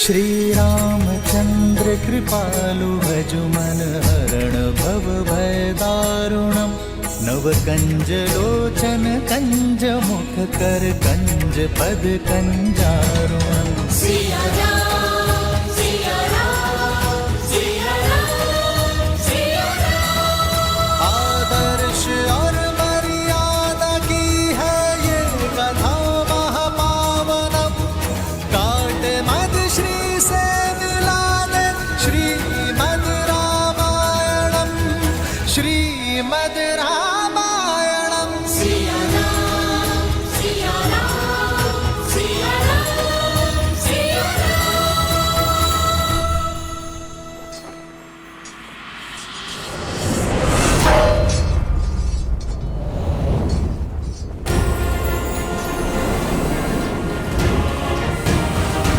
श्री रामचंद्र कृपालु भजु मन हरण भव भय दारुणम् नव कंज लोचन कंज मुख कर कंज पद कंजारुणम् सिया राम सिया राम सिया राम सिया राम। आदर्श और मर्यादा की है ये कथा महापावनम काट मद श्री से मिला दे श्रीमद् रामायणम श्रीमद् रामायणम सिया राम सिया राम सिया राम सिया राम।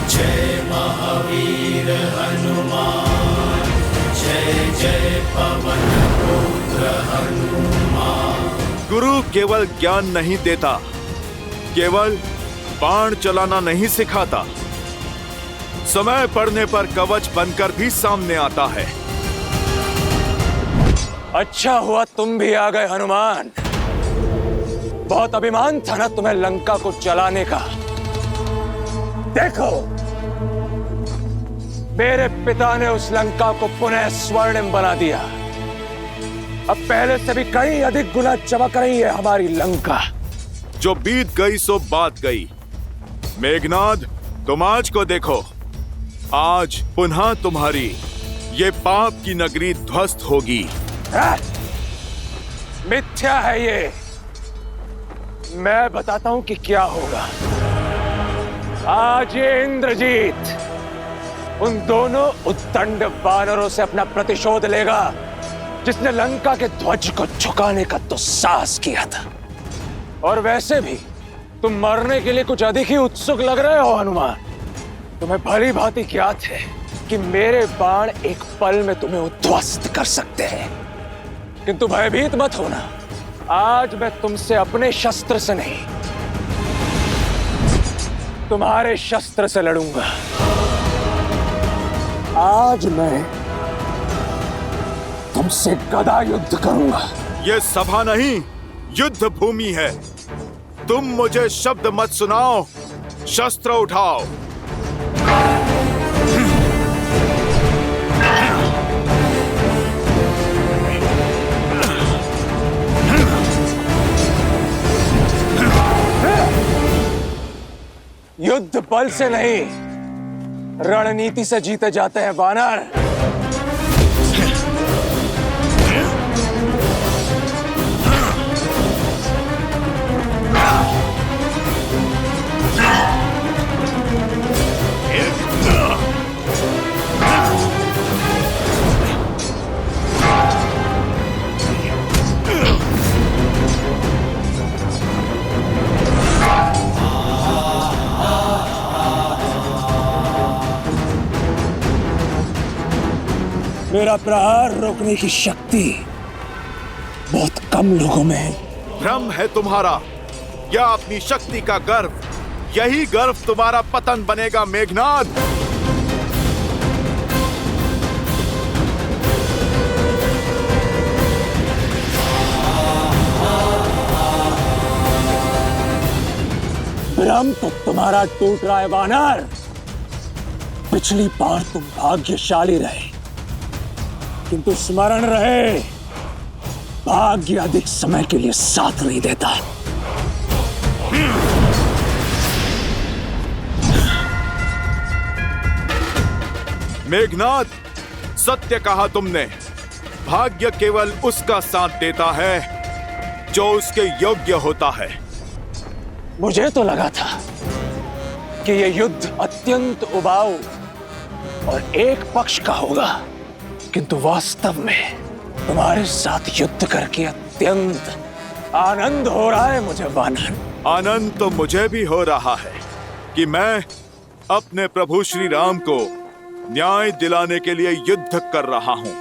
जय महावीर हनुमान जय जय पवन पुत्र हनुमान। गुरु केवल ज्ञान नहीं देता, केवल बाण चलाना नहीं सिखाता, समय पड़ने पर कवच बनकर भी सामने आता है। अच्छा हुआ तुम भी आ गए हनुमान। बहुत अभिमान था ना तुम्हें लंका को जलाने का। देखो, मेरे पिता ने उस लंका को पुनः स्वर्णिम बना दिया। अब पहले से भी कई अधिक गुना चमक रही है हमारी लंका। जो बीत गई सो बात गई। मेघनाद, तुम आज को देखो, आज पुनः तुम्हारी ये पाप की नगरी ध्वस्त होगी। मिथ्या है ये। मैं बताता हूं कि क्या होगा। आज ये इंद्रजीत उन दोनों उद्दंड वानरों से अपना प्रतिशोध लेगा जिसने लंका के ध्वज को झुकाने का तो साहस किया था। और वैसे भी तुम मरने के लिए कुछ अधिक ही उत्सुक लग रहे हो हनुमान। तुम्हें भली भांति ज्ञात है कि मेरे बाण एक पल में तुम्हें उद्ध्वस्त कर सकते हैं, किंतु भयभीत मत होना। आज मैं तुमसे अपने शस्त्र से नहीं, तुम्हारे शस्त्र से लड़ूंगा। आज मैं तुमसे गदा युद्ध करूंगा। ये सभा नहीं, युद्ध भूमि है। तुम मुझे शब्द मत सुनाओ, शस्त्र उठाओ। युद्ध बल से नहीं, रणनीति से जीते जाते हैं वानर। मेरा प्रहार रोकने की शक्ति बहुत कम लोगों में है। भ्रम है तुम्हारा या अपनी शक्ति का गर्व। यही गर्व तुम्हारा पतन बनेगा मेघनाद। भ्रम तो तुम्हारा टूट रहा है वानर। पिछली बार तुम भाग्यशाली रहे, किंतु स्मरण रहे, भाग्य अधिक समय के लिए साथ नहीं देता। मेघनाद, सत्य कहा तुमने। भाग्य केवल उसका साथ देता है जो उसके योग्य होता है। मुझे तो लगा था कि यह युद्ध अत्यंत उबाऊ और एक पक्ष का होगा, किंतु वास्तव में तुम्हारे साथ युद्ध करके अत्यंत आनंद हो रहा है मुझे वानर। आनंद तो मुझे भी हो रहा है कि मैं अपने प्रभु श्री राम को न्याय दिलाने के लिए युद्ध कर रहा हूं।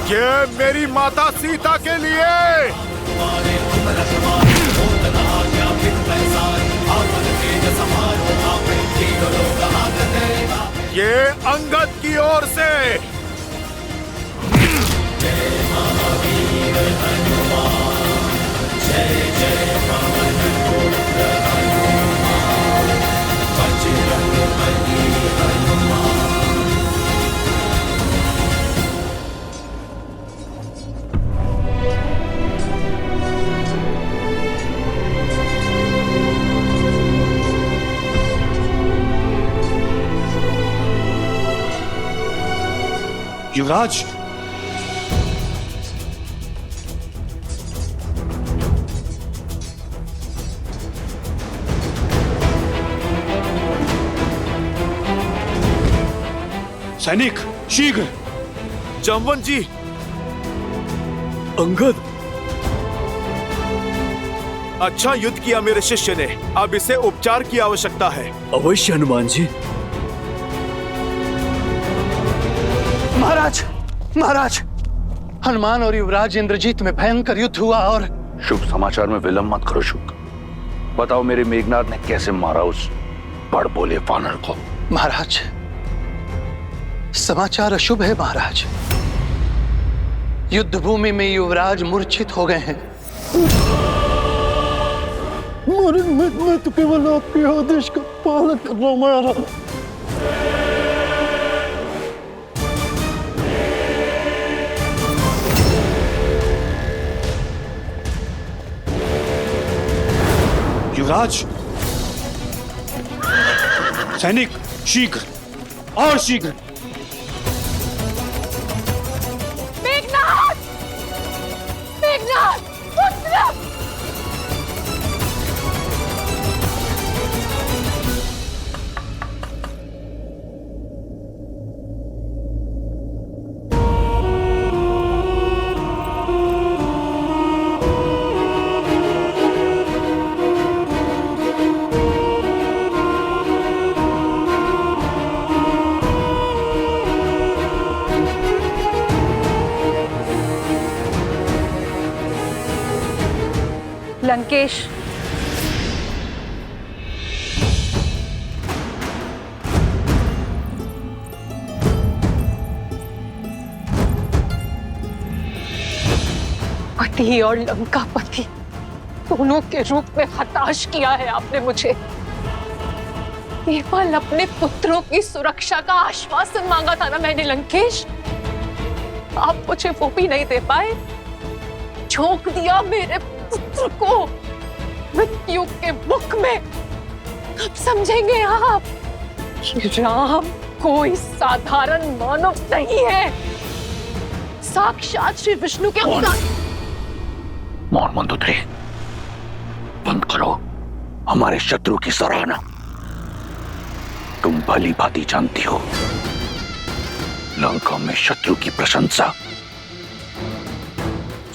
ये मेरी माता सीता के लिए। ये अंगद की ओर से। युवराज, सैनिक शीघ्र। जमवन जी। अंगद, अच्छा युद्ध किया मेरे शिष्य ने। अब इसे उपचार की आवश्यकता है। अवश्य हनुमान जी। महाराज, महाराज, हनुमान और युवराज इंद्रजीत में भयंकर युद्ध हुआ और शुभ समाचार में विलंब मत करो शुक। बताओ मेरे मेघनाथ ने कैसे मारा उस बड़ बोले वानर को। महाराज, समाचार अशुभ है महाराज। युद्ध भूमि में युवराज मूर्छित हो गए हैं। मैं तो केवल आपके आदेश का पालन कर रहा हूं महाराज। युवराज, सैनिक शीघ्र और शीघ्र। मेघनाथ! मेघनाथ! पुत्र! लंकेश, पति और लंकापति दोनों के रूप में हताश किया है आपने मुझे। केवल अपने पुत्रों की सुरक्षा का आश्वासन मांगा था ना मैंने लंकेश। आप मुझे वो भी नहीं दे पाए। झोंक दिया मेरे पुत्र को मृत्यु के मुख में। कब समझेंगे आप कि राम कोई साधारण मानव नहीं है, साक्षात श्री विष्णु के अवतार। मौन मंदोदरी, बंद करो हमारे शत्रु की सराहना। तुम भली भांति जानती हो लंका में शत्रु की प्रशंसा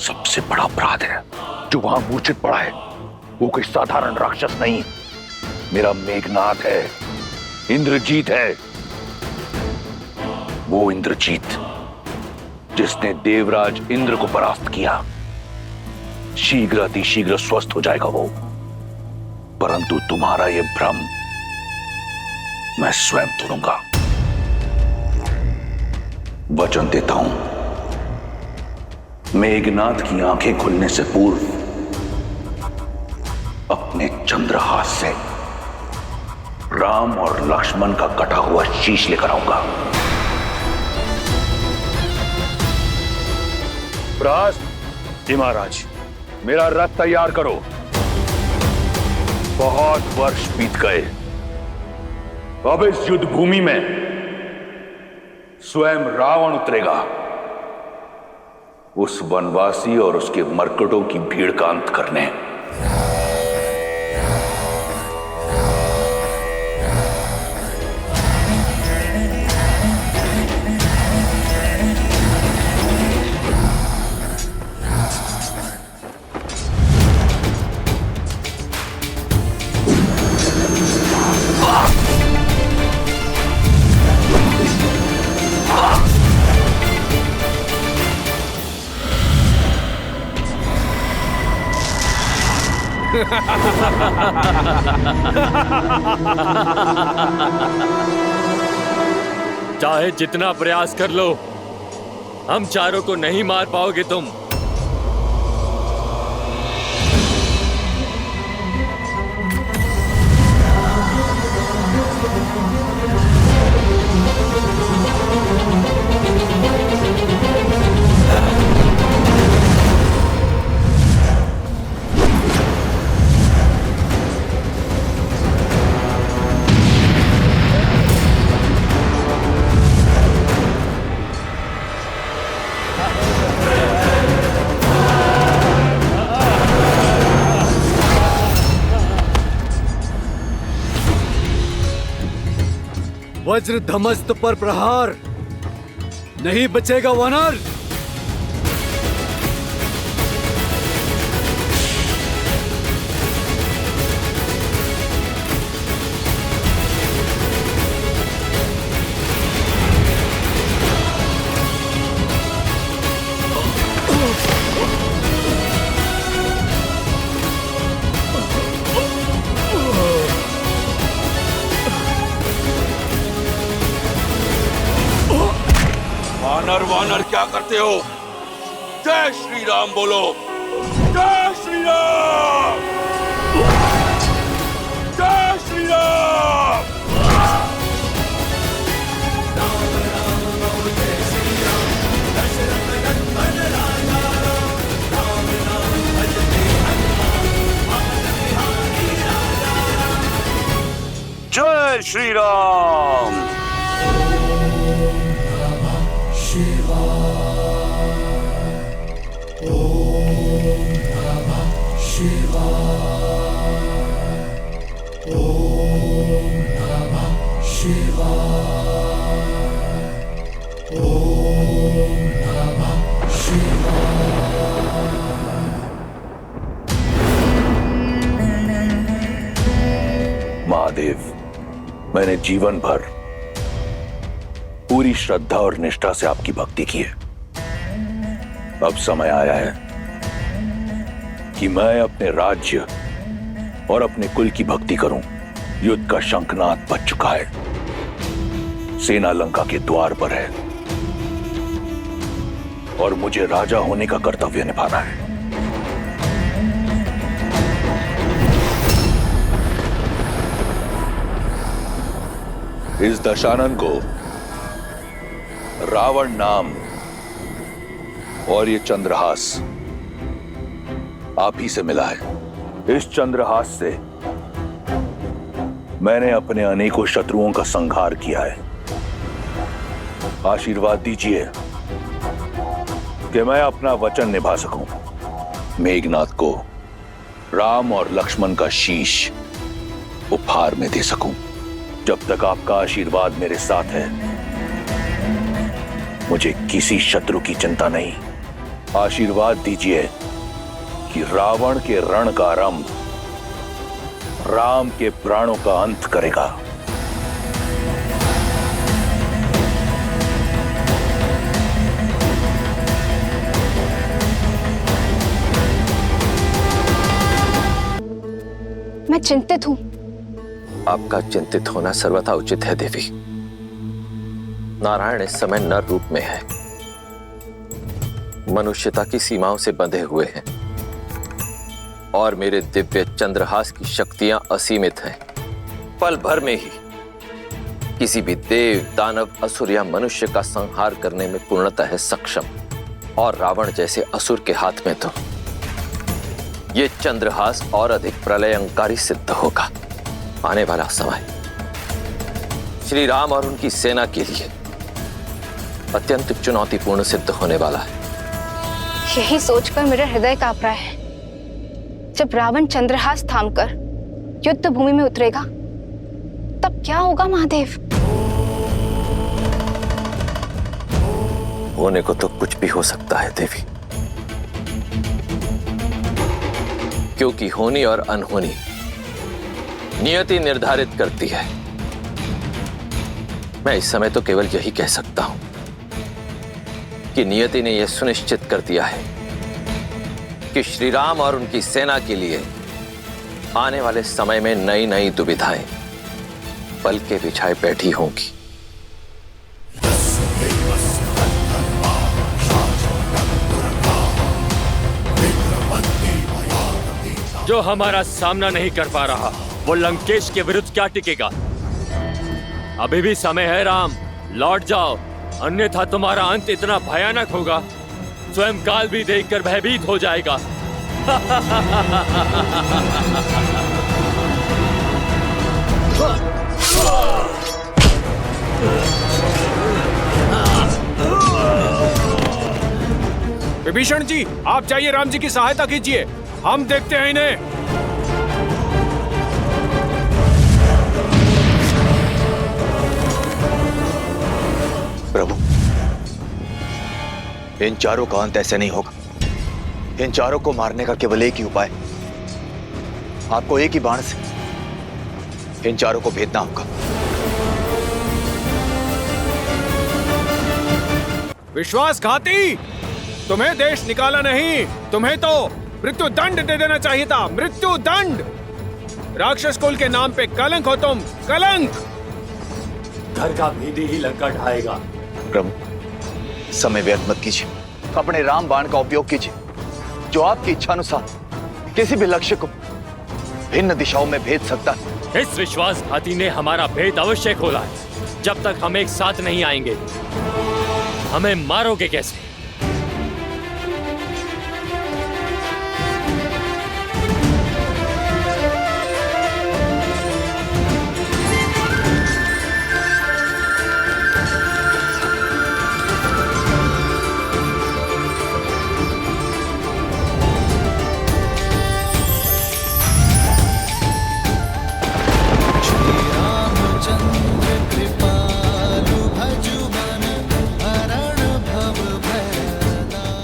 सबसे बड़ा अपराध है। जो वहां मूर्छित पड़ा है वो कोई साधारण राक्षस नहीं, मेरा मेघनाथ है, इंद्रजीत है। वो इंद्रजीत जिसने देवराज इंद्र को परास्त किया। शीघ्र अतिशीघ्र स्वस्थ हो जाएगा वो। परंतु तुम्हारा ये भ्रम मैं स्वयं तोड़ूंगा। वचन देता हूं, मेघनाथ की आंखें खुलने से पूर्व अपने चंद्रहास से राम और लक्ष्मण का कटा हुआ शीश लेकर आऊंगा। जी महाराज, मेरा रथ तैयार करो। बहुत वर्ष बीत गए, अब इस युद्ध भूमि में स्वयं रावण उतरेगा। उस वनवासी और उसके मरकटों की भीड़ का अंत करने। चाहे जितना प्रयास कर लो, हम चारों को नहीं मार पाओगे तुम। वज्र धमस्त पर प्रहार, नहीं बचेगा वानर। वानर वानर क्या करते हो? जय श्री राम बोलो। जय श्री राम। जय श्री राम। जय श्री राम। महादेव, मैंने जीवन भर पूरी श्रद्धा और निष्ठा से आपकी भक्ति की है। अब समय आया है कि मैं अपने राज्य और अपने कुल की भक्ति करूं। युद्ध का शंखनाद बज चुका है, सेना लंका के द्वार पर है और मुझे राजा होने का कर्तव्य निभाना है। इस दशानन को रावण नाम और ये चंद्रहास आप ही से मिला है। इस चंद्रहास से मैंने अपने अनेकों शत्रुओं का संहार किया है। आशीर्वाद दीजिए कि मैं अपना वचन निभा सकूं, मेघनाथ को राम और लक्ष्मण का शीश उपहार में दे सकूं। जब तक आपका आशीर्वाद मेरे साथ है, मुझे किसी शत्रु की चिंता नहीं। आशीर्वाद दीजिए कि रावण के रण का आरंभ राम के प्राणों का अंत करेगा। मैं चिंतित हूं। आपका चिंतित होना सर्वथा उचित है देवी। नारायण इस समय नर रूप में है, मनुष्यता की सीमाओं से बंधे हुए हैं और मेरे दिव्य चंद्रहास की शक्तियां असीमित हैं। पल भर में ही किसी भी देव, दानव, असुर या मनुष्य का संहार करने में पूर्णतः सक्षम। और रावण जैसे असुर के हाथ में तो ये चंद्रहास और अधिक प्रलयंकारी सिद्ध होगा। आने वाला समय श्री राम और उनकी सेना के लिए अत्यंत चुनौतीपूर्ण सिद्ध होने वाला है। यही सोचकर मेरा हृदय कांप रहा है। जब रावण चंद्रहास थामकर युद्ध भूमि में उतरेगा, तब क्या होगा महादेव? होने को तो कुछ भी हो सकता है देवी, क्योंकि होनी और अनहोनी नियति निर्धारित करती है। मैं इस समय तो केवल यही कह सकता हूं कि नियति ने यह सुनिश्चित कर दिया है कि श्री राम और उनकी सेना के लिए आने वाले समय में नई नई दुविधाएं पल के बिछाए बैठी होंगी। जो हमारा सामना नहीं कर पा रहा वो लंकेश के विरुद्ध क्या टिकेगा? अभी भी समय है राम, लौट जाओ, अन्यथा तुम्हारा अंत इतना भयानक होगा स्वयं काल भी देखकर भयभीत हो जाएगा। विभीषण जी, आप जाइए, राम जी की सहायता कीजिए, हम देखते हैं इन्हें। प्रभु, इन चारों का अंत ऐसे नहीं होगा। इन चारों को मारने का केवल एक ही उपाय, आपको एक ही बाण से इन चारों को भेदना होगा। विश्वासघाती, तुम्हें देश निकाला नहीं, तुम्हें तो मृत्यु दंड दे देना चाहिए था। मृत्यु दंड! राक्षस कुल के नाम पे कलंक हो तुम, कलंक! घर का भीदी ही लंका ढाएगा। प्रभु, समय व्यर्थ मत कीजिए, अपने राम बाण का उपयोग कीजिए, जो आपकी इच्छा अनुसार किसी भी लक्ष्य को भिन्न दिशाओं में भेज सकता है। इस विश्वासघाती ने हमारा भेद अवश्य खोला है। जब तक हम एक साथ नहीं आएंगे, हमें मारोगे कैसे?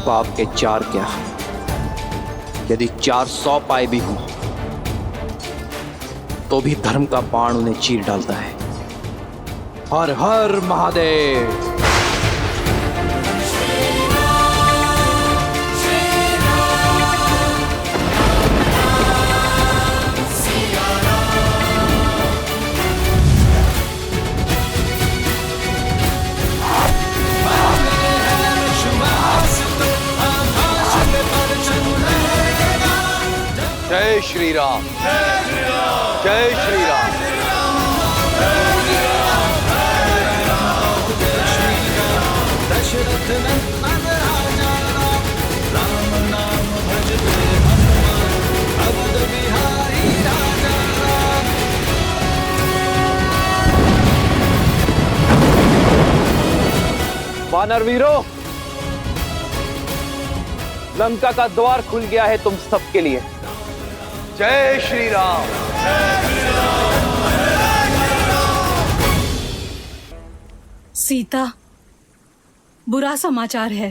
पाप के चार क्या, यदि 400 पाए भी हों तो भी धर्म का बाण उन्हें चीर डालता है। हर हर महादेव। जय श्री राम, जय श्री राम। दशरथ नंदन राजा राम नाम भजते हनुमान, अवध बिहारी राजा राम। वानर वीरों, लंका का द्वार खुल गया है तुम सबके लिए। जय श्री राम। सीता, बुरा समाचार है।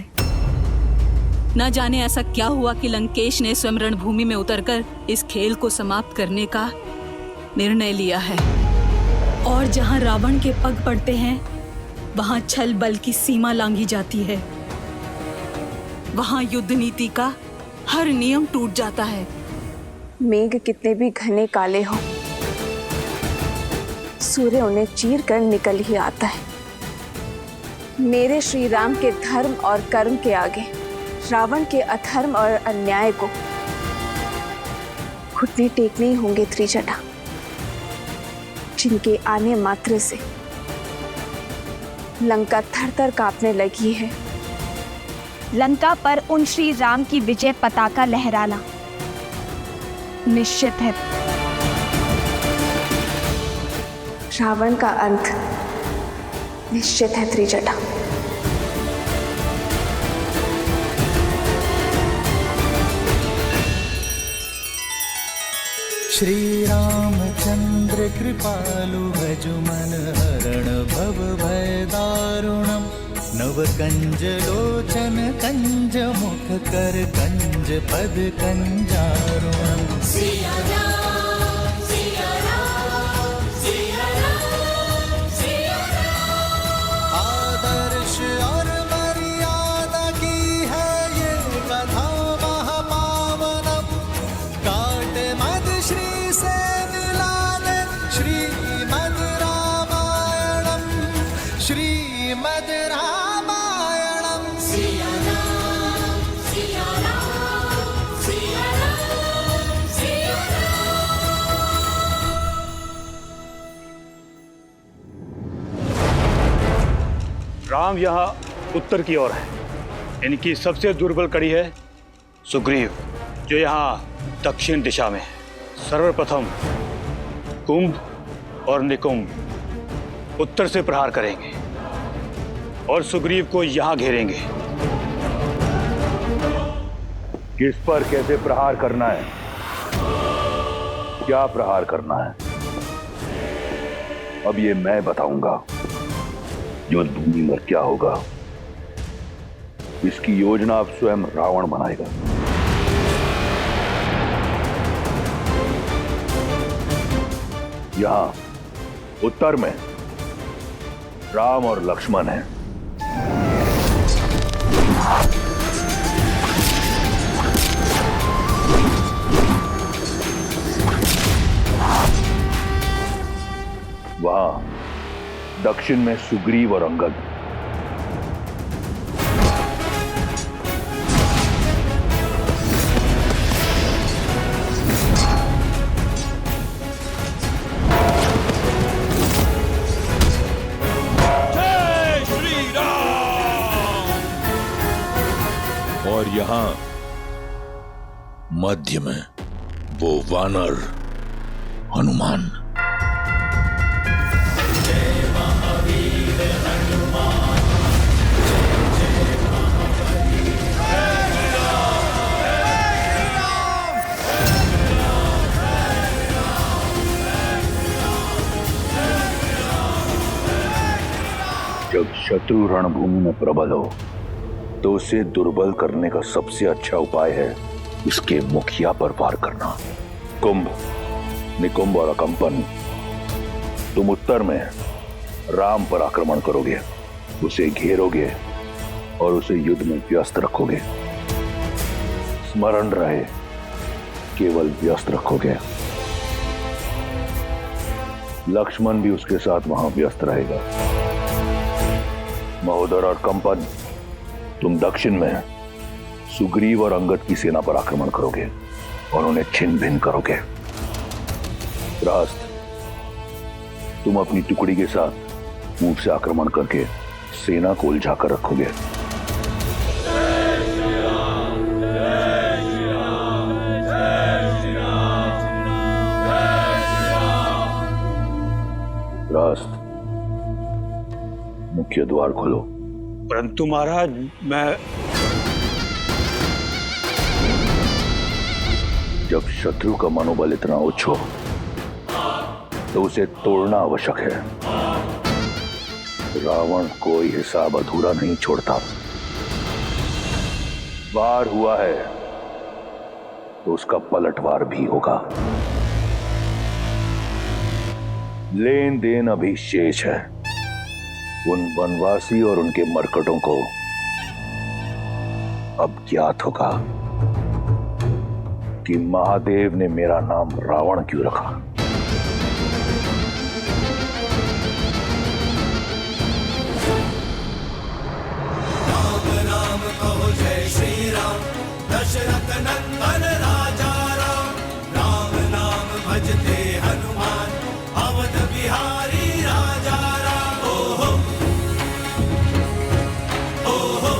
न जाने ऐसा क्या हुआ कि लंकेश ने स्वयं रणभूमि में उतरकर इस खेल को समाप्त करने का निर्णय लिया है। और जहां रावण के पग पड़ते हैं, वहां छल बल की सीमा लांघी जाती है। वहां युद्ध नीति का हर नियम टूट जाता है। मेघ कितने भी घने काले हों, सूर्य उन्हें चीर कर निकल ही आता है। मेरे श्री राम के धर्म और कर्म के आगे रावण के अधर्म और अन्याय को घुटने टेकने ही होंगे त्रिजटा, जिनके आने मात्र से लंका थर-थर कांपने लगी है। लंका पर उन श्री राम की विजय पताका लहराना निश्चित है। रावण का अंत निश्चित है त्रिजटा। श्री रामचंद्र कृपालु भजु मन हरण भव भय दारुणम, नव कंज लोचन कंज मुख कर कंज पद कंजारुणम। आदर्श और मर्यादा की है ये कथा महापावनम, काटे मद श्री श्रीमद् रामायणम् राम यहाँ उत्तर की ओर है। इनकी सबसे दुर्बल कड़ी है सुग्रीव, जो यहाँ दक्षिण दिशा में है। सर्वप्रथम कुंभ और निकुंभ उत्तर से प्रहार करेंगे और सुग्रीव को यहाँ घेरेंगे। किस पर कैसे प्रहार करना है, क्या प्रहार करना है, अब ये मैं बताऊंगा। युद्ध भूमि में क्या होगा, इसकी योजना अब स्वयं रावण बनाएगा। यहां उत्तर में राम और लक्ष्मण हैं। वहां दक्षिण में सुग्रीव और अंगद। जय श्री राम। और यहां मध्य में वो वानर हनुमान। जब शत्रु रणभूमि में प्रबल हो तो उसे दुर्बल करने का सबसे अच्छा उपाय है उसके मुखिया पर वार करना। कुंभ, निकुंभ और अकंपन, तुम उत्तर में राम पर आक्रमण करोगे, उसे घेरोगे और उसे युद्ध में व्यस्त रखोगे। स्मरण रहे, केवल व्यस्त रखोगे। लक्ष्मण भी उसके साथ वहां व्यस्त रहेगा। महोदर और कंपन, तुम दक्षिण में सुग्रीव और अंगद की सेना पर आक्रमण करोगे और उन्हें छिन्न भिन्न करोगे। रास्त, तुम अपनी टुकड़ी के साथ पूर्व से आक्रमण करके सेना को उलझाकर रखोगे। रास्त, मुख्य द्वार खोलो। परंतु महाराज, मैं जब शत्रु का मनोबल इतना उच्च हो तो उसे तोड़ना आवश्यक है। रावण कोई हिसाब अधूरा नहीं छोड़ता। वार हुआ है तो उसका पलटवार भी होगा। लेन देन अभी शेष है। उन वनवासी और उनके मरकटों को अब ज्ञात होगा कि महादेव ने मेरा नाम रावण क्यों रखा। राम राम कहो जय श्री राम, दशरथ नंदन राजा राम। राम नाम भजते हनुमान, अवध बिहारी राजा राम। ओहो ओहो,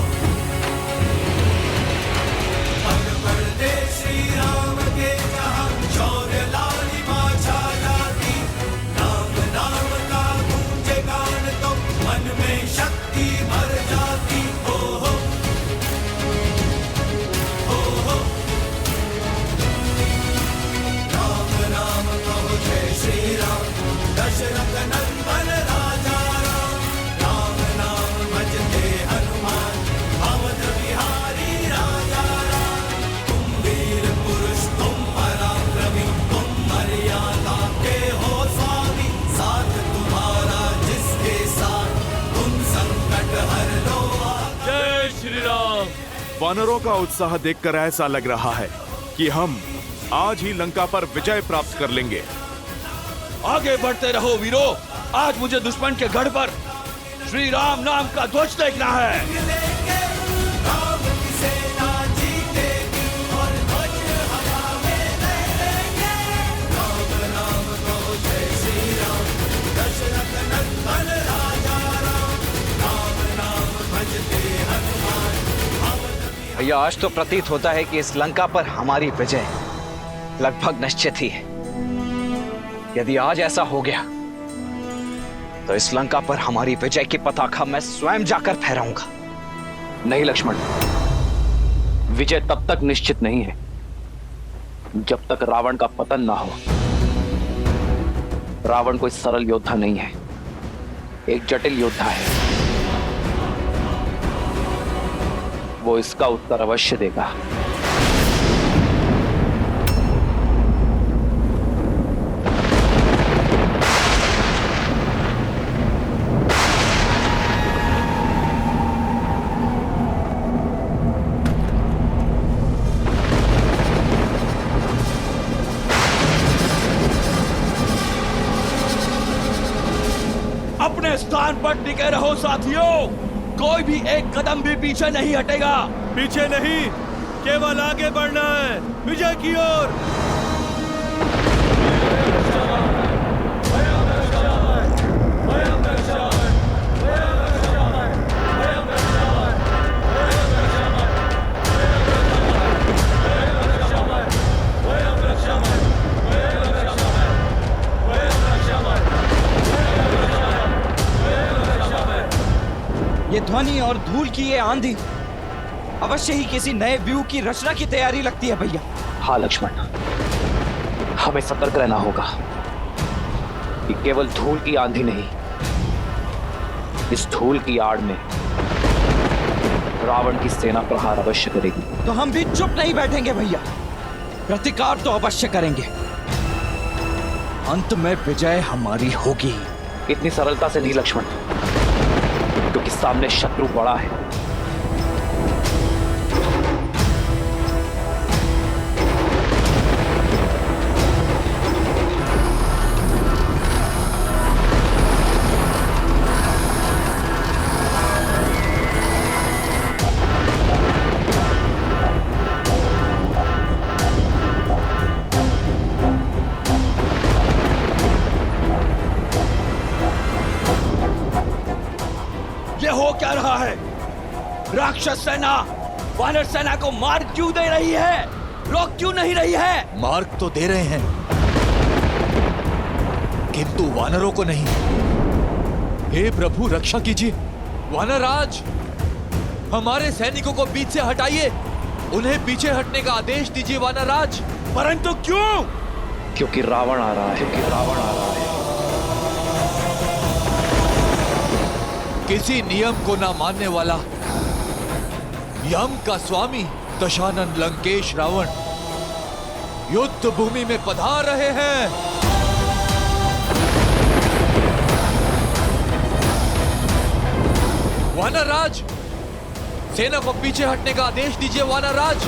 पग पड़ते श्री राम के जहां, शौर्य लालिमा छा जाती। राम नाम का गूंजे गान तो मन में शक्ति भर जाती। ओहो ओहो, राम राम कहो जय श्री राम, दशरथ नंदन राजा राम। राम नाम भजते हनुमान, अवध बिहारी राजा राम। तुम वीर पुरुष, तुम पराक्रमी, तुम मर्यादा के हो स्वामी। साथ तुम्हारा जिसके साथ, तुम संकट हर लो। जय श्री राम। वानरों का उत्साह देखकर ऐसा लग रहा है कि हम आज ही लंका पर विजय प्राप्त कर लेंगे। आगे बढ़ते रहो वीरों, आज मुझे दुश्मन के गढ़ पर श्री राम नाम का ध्वज देखना है। राम की सेना जीतेगी और ध्वज हवा में लहराएंगे। राम नाम कहो जय श्री राम, दशरथ नंदन राजा राम। राम नाम भजते हनुमान। भैया आज तो प्रतीत होता है कि इस लंका पर हमारी विजय लगभग निश्चित ही है। यदि आज ऐसा हो गया तो इस लंका पर हमारी विजय की पताका मैं स्वयं जाकर फहराऊंगा। नहीं लक्ष्मण, विजय तब तक निश्चित नहीं है जब तक रावण का पतन ना हो। रावण कोई सरल योद्धा नहीं है, एक जटिल योद्धा है। वो इसका उत्तर अवश्य देगा। अपने स्थान पर टिके रहो साथियों, कोई भी एक कदम भी पीछे नहीं हटेगा। पीछे नहीं, केवल आगे बढ़ना है, विजय की ओर। ये ध्वनि और धूल की ये आंधी अवश्य ही किसी नए व्यूह की रचना की तैयारी लगती है भैया। हाँ लक्ष्मण, हमें सतर्क रहना होगा कि केवल धूल की आंधी नहीं, इस धूल की आड़ में रावण की सेना प्रहार अवश्य करेगी। तो हम भी चुप नहीं बैठेंगे भैया, प्रतिकार तो अवश्य करेंगे। अंत में विजय हमारी होगी। इतनी सरलता से नहीं लक्ष्मण, क्योंकि सामने शत्रु बड़ा है। ये हो क्या रहा है? राक्षस सेना वानर सेना को मार्ग क्यों दे रही है? रोक क्यों नहीं रही है? मार्ग तो दे रहे हैं, किंतु वानरों को नहीं। हे प्रभु रक्षा कीजिए। वानरराज, हमारे सैनिकों को बीच से हटाइए, उन्हें पीछे हटने का आदेश दीजिए वानरराज। परंतु क्यों? क्योंकि रावण आ रहा है। किसी नियम को ना मानने वाला यम का स्वामी दशानन लंकेश रावण युद्ध भूमि में पधार रहे हैं। वानरराज, सेना को पीछे हटने का आदेश दीजिए वानरराज।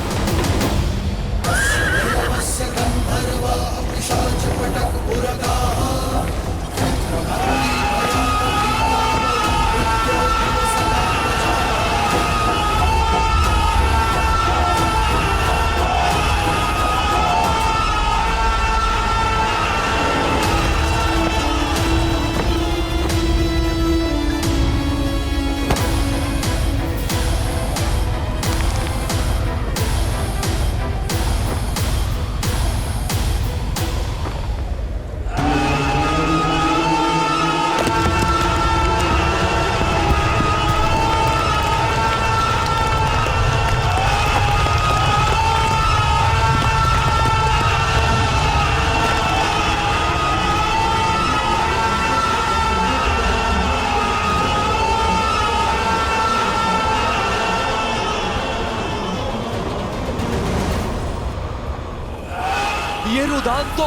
ये रुदान तो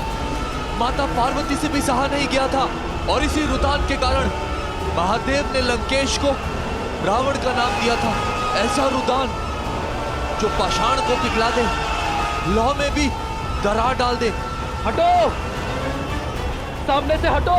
माता पार्वती से भी सहा नहीं गया था, और इसी रुदान के कारण महादेव ने लंकेश को रावण का नाम दिया था। ऐसा रुदान जो पाषाण को पिघला दे, लौह में भी दरार डाल दे। हटो, सामने से हटो।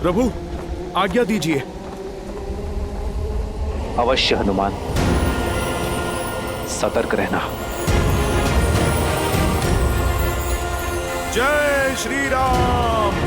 प्रभु, आज्ञा दीजिए। अवश्य हनुमान, सतर्क रहना। जय श्री राम।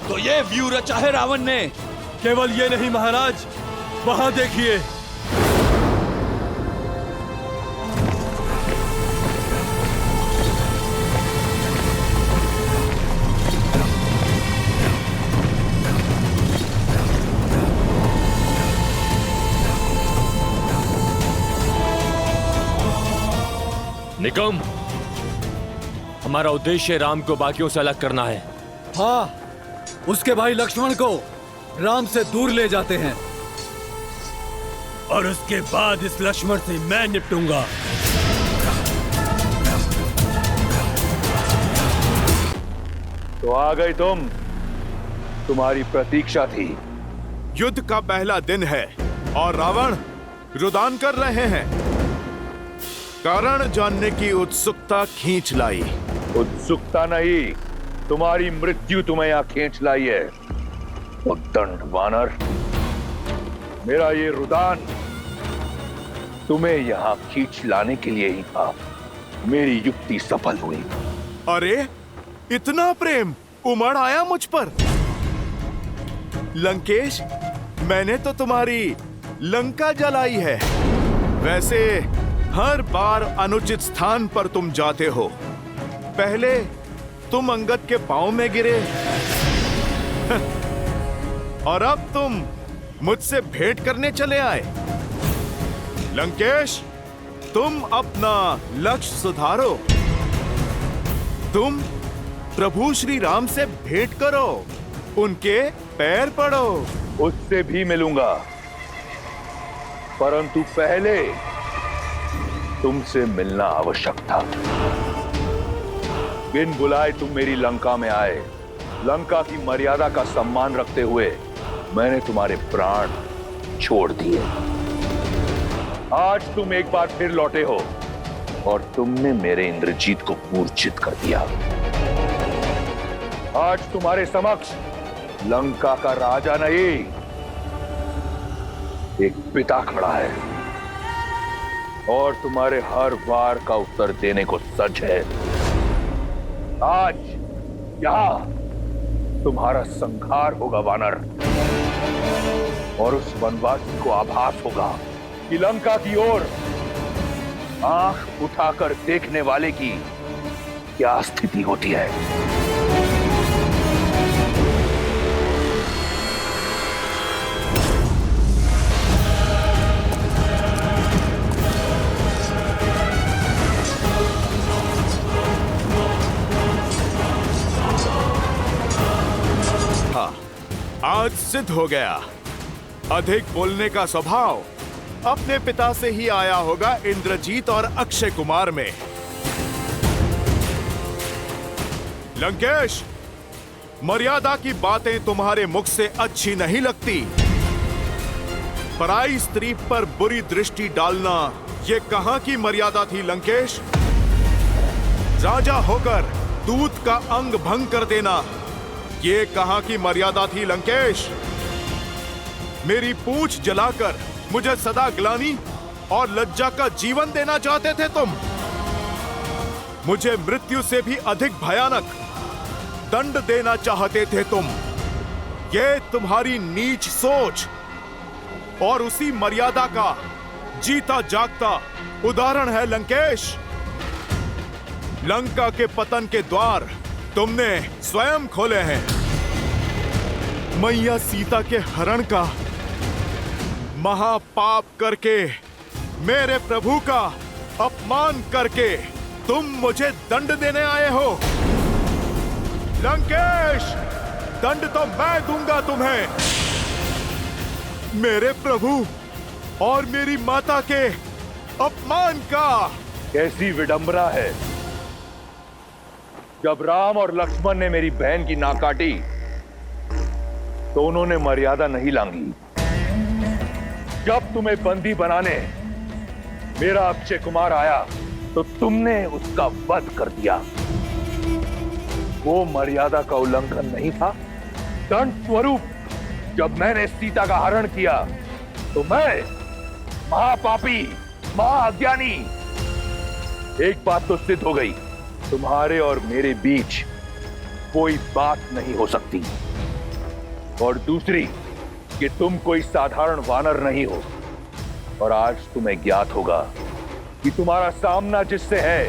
तो ये व्यू रचा है रावण ने। केवल ये नहीं महाराज, वहां देखिए। निकम, हमारा उद्देश्य राम को बाकियों से अलग करना है। हाँ, उसके भाई लक्ष्मण को राम से दूर ले जाते हैं और उसके बाद इस लक्ष्मण से मैं निपटूंगा। तो आ गई तुम, तुम्हारी प्रतीक्षा थी। युद्ध का पहला दिन है और रावण रुदान कर रहे हैं। कारण जानने की उत्सुकता खींच लाई। उत्सुकता नहीं, तुम्हारी मृत्यु तुम्हें यहां खींच लाई है। उद्दंड वानर, मेरा ये रुदान तुम्हें यहां खींच लाने के लिए ही था। मेरी युक्ति सफल हुई। अरे, इतना प्रेम उमड़ आया मुझ पर। लंकेश, मैंने तो तुम्हारी लंका जलाई है। वैसे हर बार अनुचित स्थान पर तुम जाते हो। पहले तुम अंगद के पांव में गिरे और अब तुम मुझसे भेंट करने चले आए। लंकेश, तुम अपना लक्ष्य सुधारो। तुम प्रभु श्री राम से भेंट करो, उनके पैर पड़ो। उससे भी मिलूंगा, परंतु पहले तुमसे मिलना आवश्यक था। बिन बुलाए तुम मेरी लंका में आए। लंका की मर्यादा का सम्मान रखते हुए मैंने तुम्हारे प्राण छोड़ दिए। आज तुम एक बार फिर लौटे हो और तुमने मेरे इंद्रजीत को मूर्छित कर दिया। आज तुम्हारे समक्ष लंका का राजा नहीं, एक पिता खड़ा है और तुम्हारे हर वार का उत्तर देने को सच है। आज यहां तुम्हारा संहार होगा वानर, और उस वनवासी को आभास होगा कि लंका की ओर आंख उठाकर देखने वाले की क्या स्थिति होती है। आज सिद्ध हो गया, अधिक बोलने का स्वभाव अपने पिता से ही आया होगा इंद्रजीत और अक्षय कुमार में। लंकेश, मर्यादा की बातें तुम्हारे मुख से अच्छी नहीं लगती। पराई स्त्री पर बुरी दृष्टि डालना ये कहां की मर्यादा थी लंकेश? राजा होकर दूत का अंग भंग कर देना ये कहां की मर्यादा थी लंकेश? मेरी पूंछ जलाकर मुझे सदा ग्लानि और लज्जा का जीवन देना चाहते थे तुम। मुझे मृत्यु से भी अधिक भयानक दंड देना चाहते थे तुम। ये तुम्हारी नीच सोच और उसी मर्यादा का जीता जागता उदाहरण है लंकेश। लंका के पतन के द्वार तुमने स्वयं खोले हैं। मैया सीता के हरण का महापाप करके, मेरे प्रभु का अपमान करके तुम मुझे दंड देने आए हो। लंकेश, दंड तो मैं दूंगा तुम्हें। मेरे प्रभु और मेरी माता के अपमान का। कैसी विडंबना है, जब राम और लक्ष्मण ने मेरी बहन की नाक काटी तो उन्होंने मर्यादा नहीं लांघी। जब तुम्हें बंदी बनाने मेरा अक्षय कुमार आया तो तुमने उसका वध कर दिया। वो मर्यादा का उल्लंघन नहीं था। दंड स्वरूप जब मैंने सीता का हरण किया तो मैं महापापी, महाअज्ञानी। एक बात तो सिद्ध हो गई, तुम्हारे और मेरे बीच कोई बात नहीं हो सकती। और दूसरी कि तुम कोई साधारण वानर नहीं हो। और आज तुम्हें ज्ञात होगा कि तुम्हारा सामना जिससे है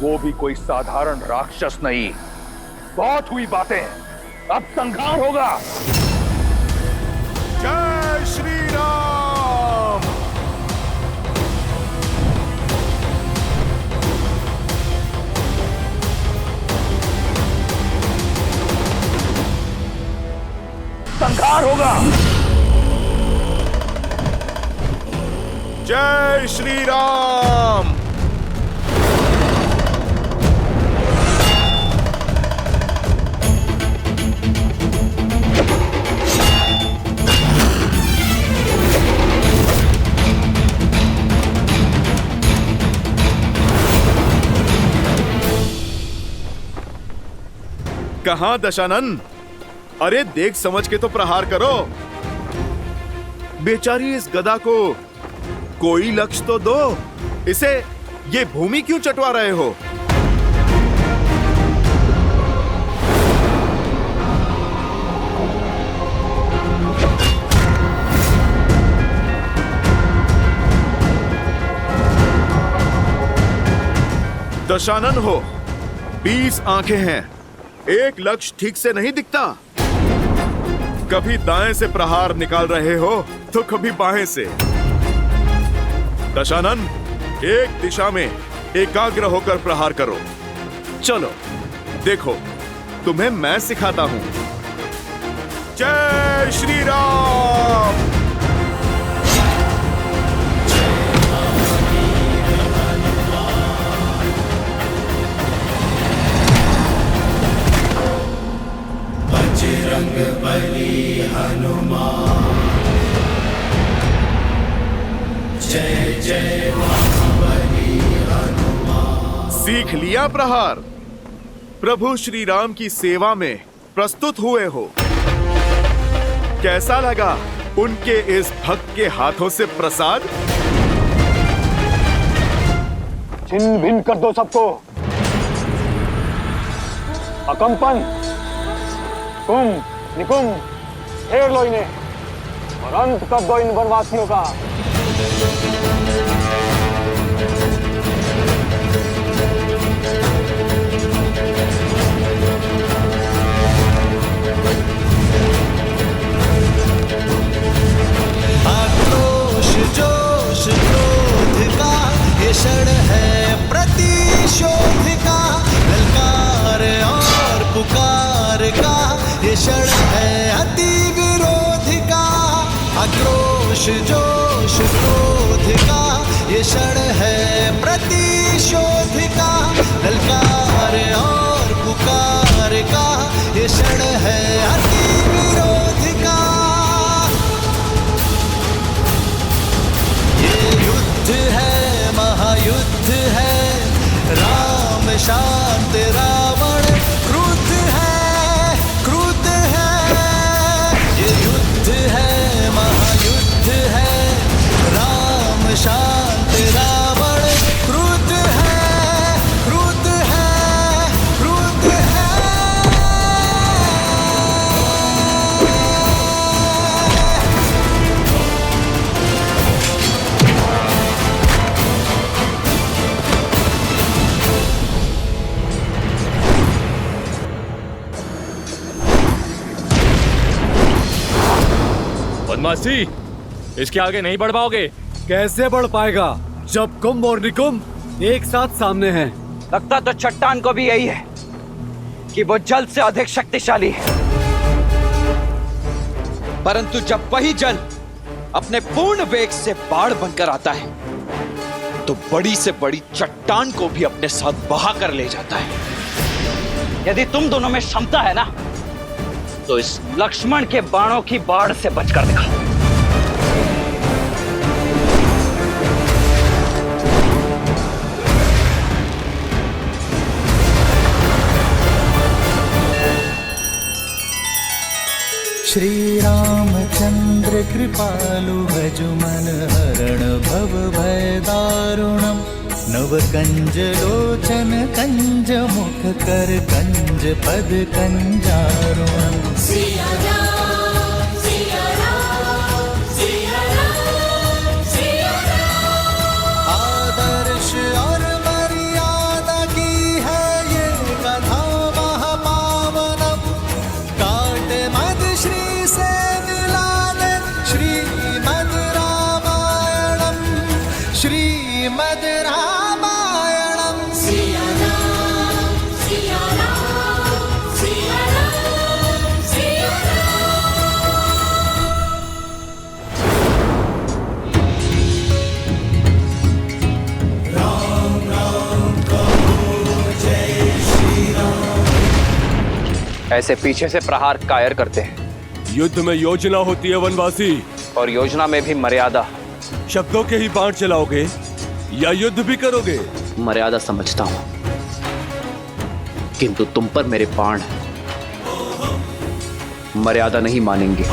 वो भी कोई साधारण राक्षस नहीं। बहुत हुई बातें, अब संहार होगा। जय श्री राम। संहार होगा। जय श्री राम। कहां दशानन? अरे देख समझ के तो प्रहार करो। बेचारी इस गदा को कोई लक्ष्य तो दो। इसे ये भूमि क्यों चटवा रहे हो? दशानन हो, 20 आंखें हैं, एक लक्ष्य ठीक से नहीं दिखता। कभी दाएं से प्रहार निकाल रहे हो तो कभी बाएं से। दशानन, एक दिशा में एकाग्र होकर प्रहार करो। चलो देखो, तुम्हें मैं सिखाता हूं। जय श्री राम। बजरंग बली हनुमान, जय जय महाबली हनुमान। सीख लिया प्रहार? प्रभु श्री राम की सेवा में प्रस्तुत हुए हो। कैसा लगा उनके इस भक्त के हाथों से प्रसाद? छिन्न भिन्न कर दो सबको। अकंपन, कुंभ, निकुंभ, घेर लो इन्हें और अंत कर दो इन वनवासियों का। आक्रोश जोश क्रोध का ये क्षण है प्रतिशोध का, ललकार और पुकार का ये क्षण है अति विरोध का। आक्रोश जोश क्रोध का ये क्षण है प्रतिशोध का, ललकार और पुकार का ये क्षण है अति विरोध का। युद्ध है महायुद्ध है, राम शांत रावण क्रुद्ध है, क्रुद्ध है। ये युद्ध है महायुद्ध है, राम शांत रावण क्रुद्ध है, क्रुद्ध है, क्रुद्ध है। बदमाशी, इसके आगे नहीं बढ़ पाओगे। कैसे बढ़ पाएगा जब कुंभ और निकुंभ एक साथ सामने हैं? लगता तो चट्टान को भी यही है कि वो जल से अधिक शक्तिशाली है, परंतु जब वही जल अपने पूर्ण वेग से बाढ़ बनकर आता है तो बड़ी से बड़ी चट्टान को भी अपने साथ बहा कर ले जाता है। यदि तुम दोनों में क्षमता है ना, तो इस लक्ष्मण के बाणों की बाढ़ से बचकर दिखाओ। श्री रामचंद्र कृपालु भज मन हरण भव भय दारुणम, नव कंज लोचन कंज मुख कर कंज पद कंजारुणम। सिया राम, सिया राम, सिया राम, सिया राम। आदर्श और मर्यादा की है ये कथा महापावनम, काट मद श्री से मिला दे श्रीमद् रामायणम, श्रीमद् रामायणम। सिया राम, सिया राम, सिया राम, सिया राम राम कहो जय श्री राम। ऐसे पीछे से प्रहार कायर करते हैं। युद्ध में योजना होती है वनवासी, और योजना में भी मर्यादा। शब्दों के ही बाण चलाओगे या युद्ध भी करोगे? मर्यादा समझता हूं, किंतु तुम पर मेरे बाण हैं, मर्यादा नहीं मानेंगे।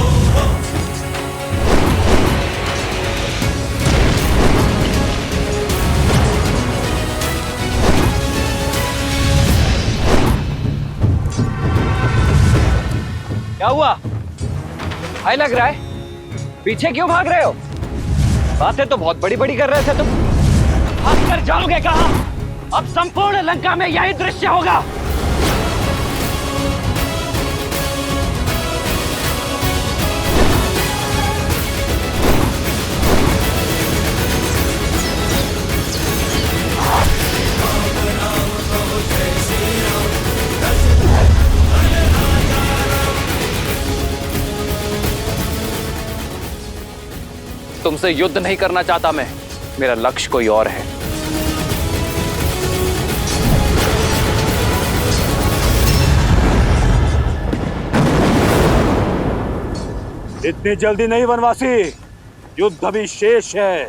क्या हुआ? हाय लग रहा है, पीछे क्यों भाग रहे हो? बातें तो बहुत बड़ी बड़ी कर रहे थे तुम। भाग कर जाओगे कहां? अब संपूर्ण लंका में यही दृश्य होगा। तुमसे युद्ध नहीं करना चाहता मैं, मेरा लक्ष्य कोई और है। इतनी जल्दी नहीं वनवासी, युद्ध अभी शेष है।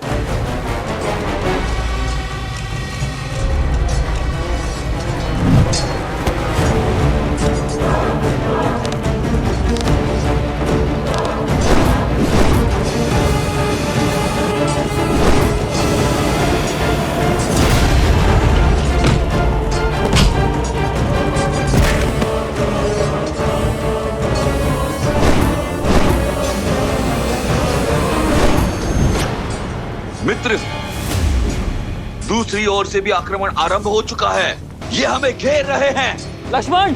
दूसरी ओर से भी आक्रमण आरंभ हो चुका है। ये हमें घेर रहे हैं। लक्ष्मण,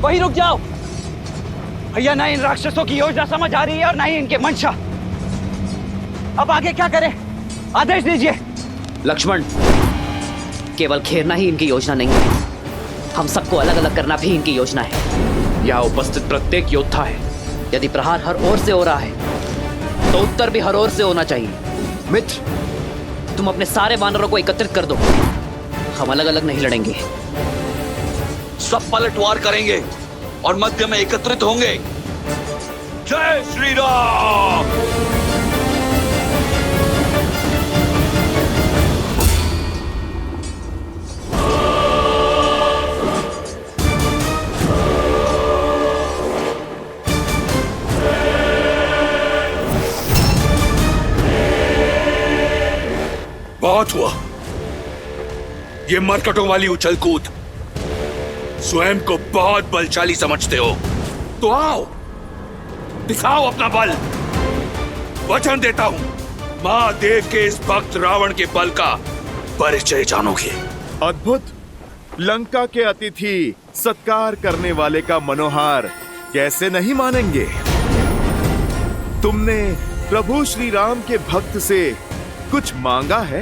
वहीं रुक जाओ। भैया, ना इन राक्षसों की योजना समझ आ रही है और ना ही इनके मंशा। अब आगे क्या करें, आदेश दीजिए। लक्ष्मण, केवल घेरना ही इनकी योजना नहीं है, हम सबको अलग अलग करना भी इनकी योजना है। यहाँ उपस्थित प्रत्येक योद्धा है, यदि प्रहार हर ओर से हो रहा है तो उत्तर भी हर ओर से होना चाहिए। मित्र, तुम अपने सारे वानरों को एकत्रित कर दो, हम अलग अलग नहीं लड़ेंगे। सब पलटवार करेंगे और मध्य में एकत्रित होंगे। जय श्री राम। बहुत हुआ ये मरकटों वाली उछल कूद। स्वयं को बहुत बलशाली समझते हो तो आओ, दिखाओ अपना बल। वचन देता हूं, महादेव के इस भक्त रावण के बल का परिचय जानोगे। अद्भुत। लंका के अतिथि सत्कार करने वाले का मनोहार कैसे नहीं मानेंगे। तुमने प्रभु श्री राम के भक्त से कुछ मांगा है,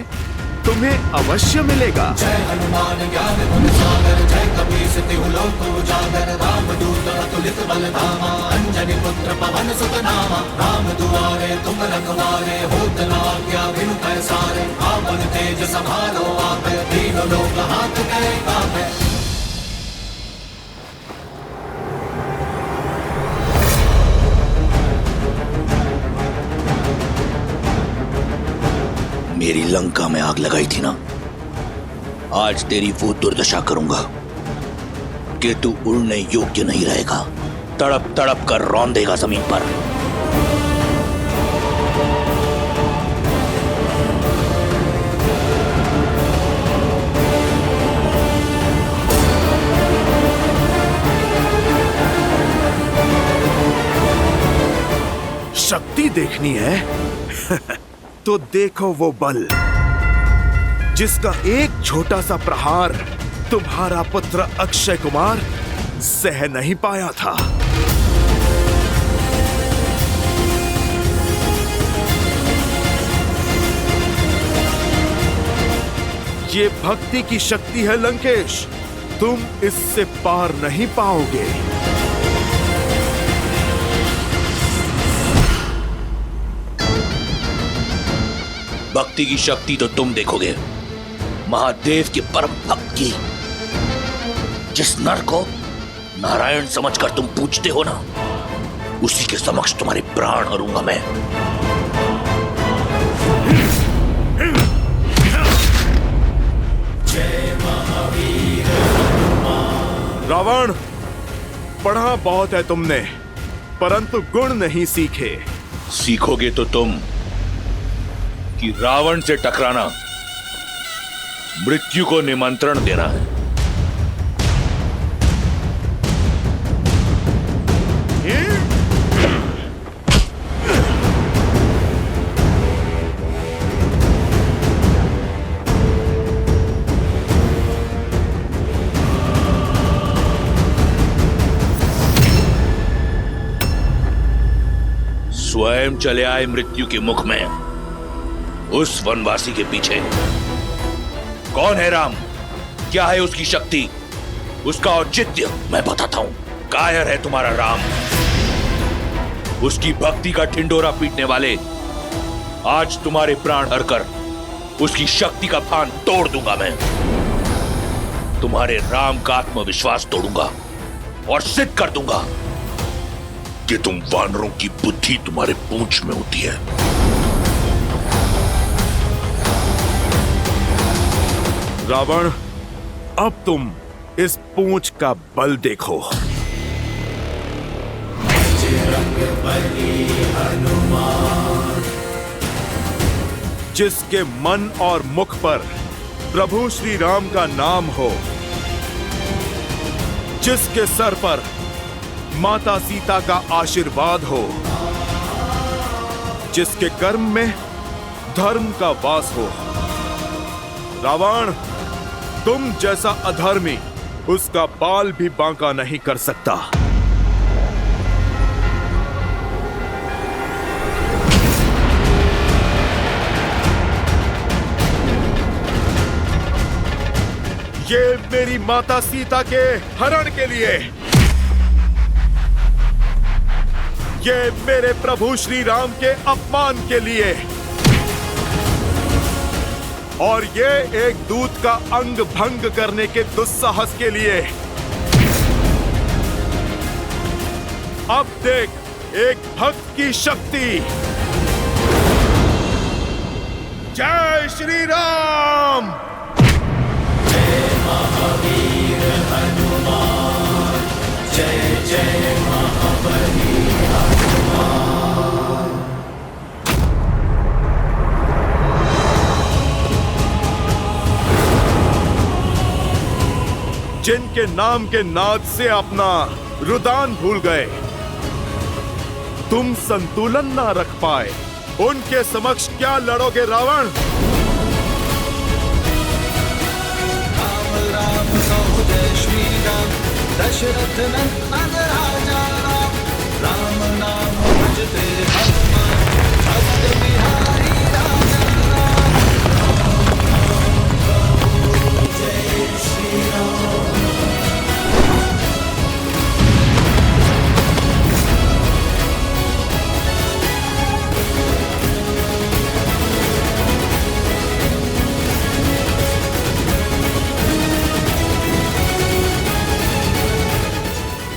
तुम्हें अवश्य मिलेगा। जय हनुमान ज्ञान गुण सागर, जय कपीस तिहु लोक उजागर, रामदूत अतुलित बल धामा, अंजनी पुत्र पवन सुत नामा। राम दुआरे तुम रखवारे, होत न आज्ञा बिनु पैसारे। आपन तेज संभालो आपे, तीनों लोक हाथ कहे कापे। मेरी लंका में आग लगाई थी ना, आज तेरी वो दुर्दशा करूंगा कि तू उड़ने योग्य नहीं रहेगा। तड़प तड़प कर रौंदेगा जमीन पर। शक्ति देखनी है तो देखो वो बल जिसका एक छोटा सा प्रहार तुम्हारा पुत्र अक्षय कुमार सह नहीं पाया था। ये भक्ति की शक्ति है लंकेश, तुम इससे पार नहीं पाओगे। भक्ति की शक्ति तो तुम देखोगे, महादेव के परम भक्त की। जिस नर को नारायण समझकर तुम पूजते हो ना, उसी के समक्ष तुम्हारे प्राण हरूंगा मैं। जय महावीर। रावण, पढ़ा बहुत है तुमने, परंतु गुण नहीं सीखे। सीखोगे तो तुम कि रावण से टकराना मृत्यु को निमंत्रण देना है। स्वयं चले आए मृत्यु के मुख में, उस वनवासी के पीछे। कौन है राम, क्या है उसकी शक्ति, उसका औचित्य मैं बताता हूं। कायर है तुम्हारा राम, उसकी भक्ति का ढिंडोरा पीटने वाले आज तुम्हारे प्राण हरकर उसकी शक्ति का फान तोड़ दूंगा मैं। तुम्हारे राम का आत्मविश्वास तोड़ूंगा और सिद्ध कर दूंगा कि तुम वानरों की बुद्धि तुम्हारे पूंछ में होती है। रावण, अब तुम इस पूंछ का बल देखो। जिसके मन और मुख पर प्रभु श्री राम का नाम हो, जिसके सर पर माता सीता का आशीर्वाद हो, जिसके कर्म में धर्म का वास हो, रावण, तुम जैसा अधर्मी उसका बाल भी बांका नहीं कर सकता। ये मेरी माता सीता के हरण के लिए, ये मेरे प्रभु श्री राम के अपमान के लिए, और ये एक दूत का अंग भंग करने के दुस्साहस के लिए। अब देख एक भक्त की शक्ति। जय श्री राम। महावीर हनुमान, जय जय महाबली हनुमान। जिनके नाम के नाद से अपना रुदान भूल गए, तुम संतुलन ना रख पाए, उनके समक्ष क्या लड़ोगे रावण? राम कहो जय श्री राम, दशरथ नंदन राजा राम। राम नाम भजते हनुमान, भक्त बिहारी राजा राम। जय श्री राम।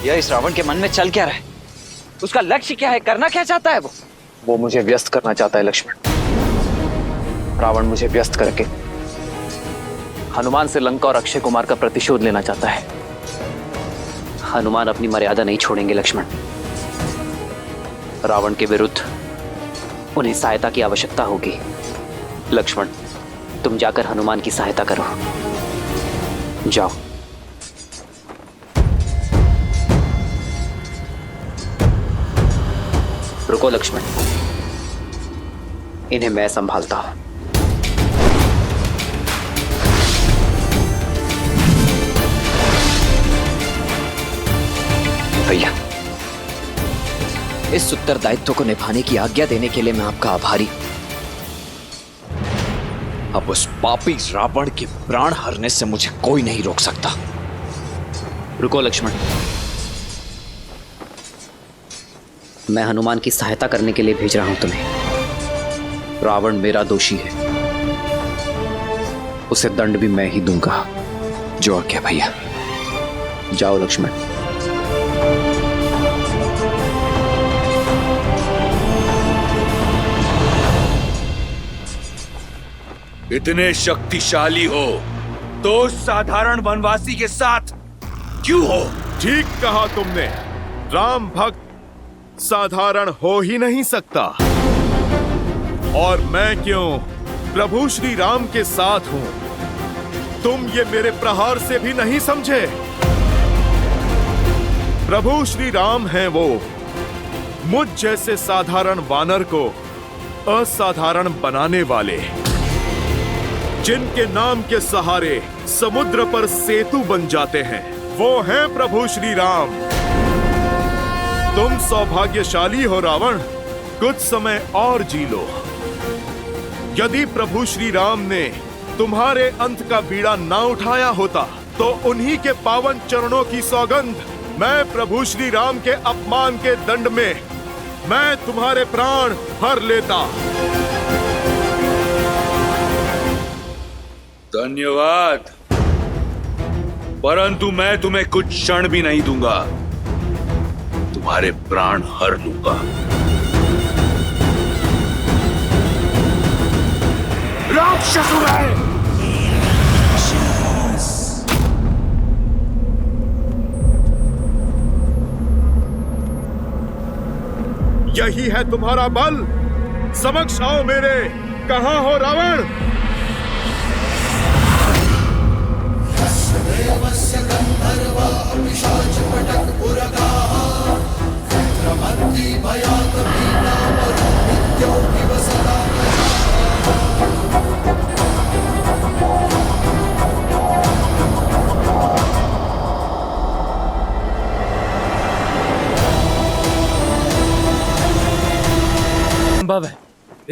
यह इस रावण के मन में चल क्या रहा है? उसका लक्ष्य क्या है? करना क्या चाहता है वो मुझे व्यस्त करना चाहता है लक्ष्मण। रावण मुझे व्यस्त करके हनुमान से लंका और अक्षय कुमार का प्रतिशोध लेना चाहता है। हनुमान अपनी मर्यादा नहीं छोड़ेंगे लक्ष्मण। रावण के विरुद्ध उन्हें सहायता की आवश्यकता होगी। लक्ष्मण, तुम जाकर हनुमान की सहायता करो। जाओ। रुको लक्ष्मण, इन्हें मैं संभालता हूं। भैया, इस उत्तरदायित्व को निभाने की आज्ञा देने के लिए मैं आपका आभारी। अब उस पापी रावण के प्राण हरने से मुझे कोई नहीं रोक सकता। रुको लक्ष्मण, मैं हनुमान की सहायता करने के लिए भेज रहा हूं तुम्हें। रावण मेरा दोषी है, उसे दंड भी मैं ही दूंगा। जो आज्ञा भैया। जाओ लक्ष्मण। इतने शक्तिशाली हो तो साधारण वनवासी के साथ क्यों हो? ठीक कहा तुमने। राम भक्त साधारण हो ही नहीं सकता। और मैं क्यों प्रभु श्री राम के साथ हूं। तुम ये मेरे प्रहार से भी नहीं समझे। प्रभु श्री राम हैं वो, मुझ जैसे साधारण वानर को असाधारण बनाने वाले, जिनके नाम के सहारे समुद्र पर सेतु बन जाते हैं, वो हैं प्रभु श्री राम। तुम सौभाग्यशाली हो रावण, कुछ समय और जी लो। यदि प्रभु श्री राम ने तुम्हारे अंत का बीड़ा ना उठाया होता तो उन्हीं के पावन चरणों की सौगंध, मैं प्रभु श्री राम के अपमान के दंड में मैं तुम्हारे प्राण हर लेता। धन्यवाद, परंतु मैं तुम्हें कुछ क्षण भी नहीं दूंगा। तुम्हारे प्राण हर लूंगा। राक्षस उड़ाए। यही है तुम्हारा बल? समक्ष आओ मेरे। कहां हो रावण? देवस्य गंधर्वा पिशाच पटक उरगाः, क्रमन्ति भयात् भीतावरो नित्यो विवसता।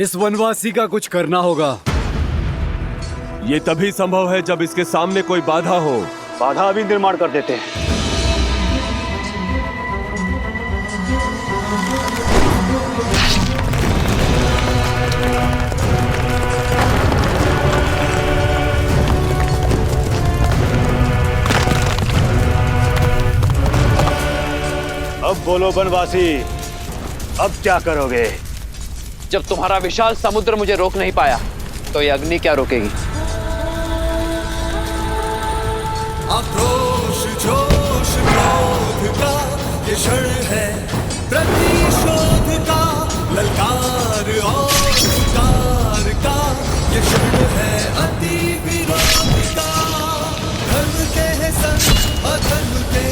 इस वनवासी का कुछ करना होगा। ये तभी संभव है जब इसके सामने कोई बाधा हो। बाधा अभी निर्माण कर देते हैं। अब बोलो वनवासी, अब क्या करोगे? जब तुम्हारा विशाल समुद्र मुझे रोक नहीं पाया तो ये अग्नि क्या रोकेगी? आक्रोश जोश क्रोध का ये क्षण है, प्रतिशोध का ललकार और शिकार का ये क्षण है, अति विरोध का। धर्म के संग अधर्म के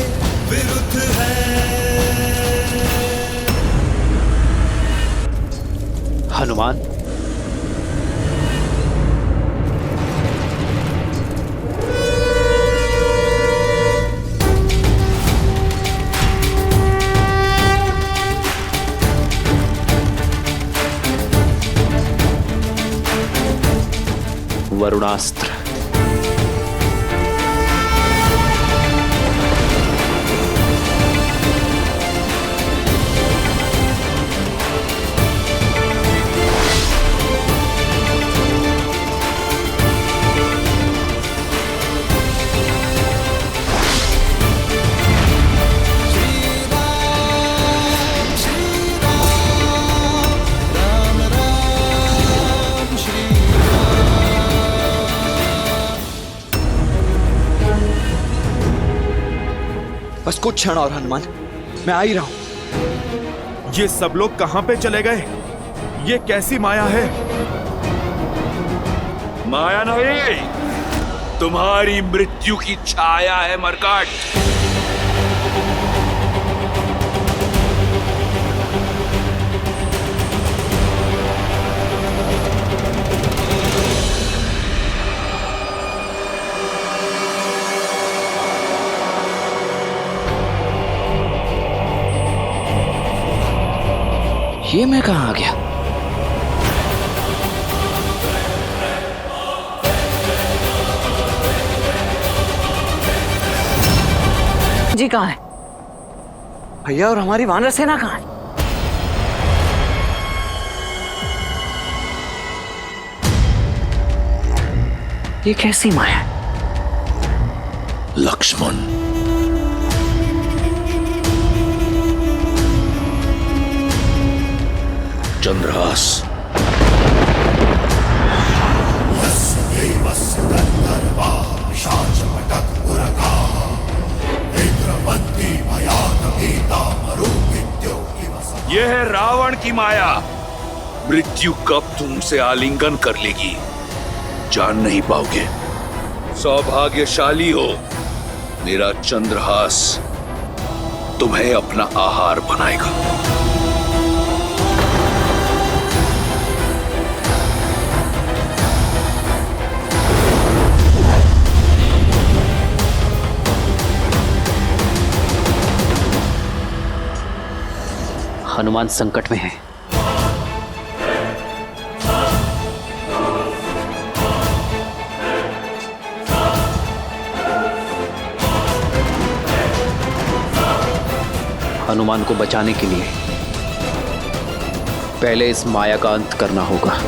विरुद्ध है। हनुमान, वरुणास्त्र। बस कुछ क्षण और हनुमान, मैं आ ही रहा हूं। ये सब लोग कहां पे चले गए? ये कैसी माया है? माया नहीं, तुम्हारी मृत्यु की छाया है मरकट। ये मैं कहाँ आ गया? जी कहाँ है? भैया और हमारी वानर सेना कहाँ है? ये कैसी माया है? लक्ष्मण, चंद्रहास, यह है रावण की माया। मृत्यु कब तुमसे आलिंगन कर लेगी जान नहीं पाओगे। सौभाग्यशाली हो, मेरा चंद्रहास तुम्हें अपना आहार बनाएगा। हनुमान संकट में है। हनुमान को बचाने के लिए पहले इस माया का अंत करना होगा।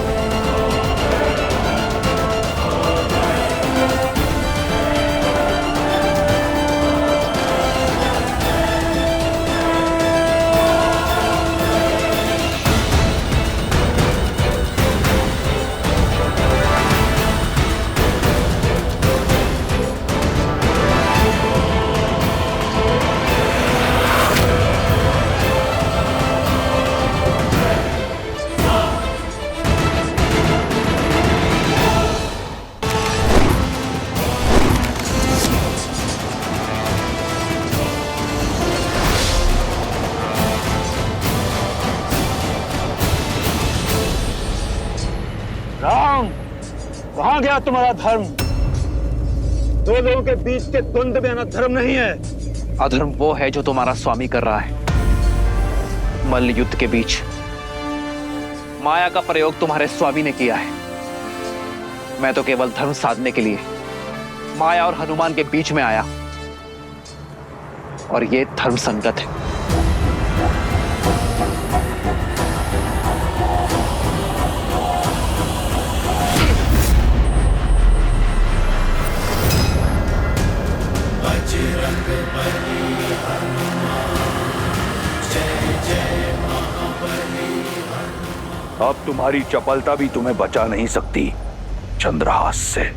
राम, कहां गया तुम्हारा धर्म? दो लोगों के बीच के द्वंद में अधर्म नहीं है। अधर्म वो है जो तुम्हारा स्वामी कर रहा है। मल्ल युद्ध के बीच माया का प्रयोग तुम्हारे स्वामी ने किया है। मैं तो केवल धर्म साधने के लिए माया और हनुमान के बीच में आया, और ये धर्म संगत है। बजरंग बली हनुमान, जय जय महाबली हनुमान। अब तुम्हारी चपलता भी तुम्हें बचा नहीं सकती चंद्रहास से।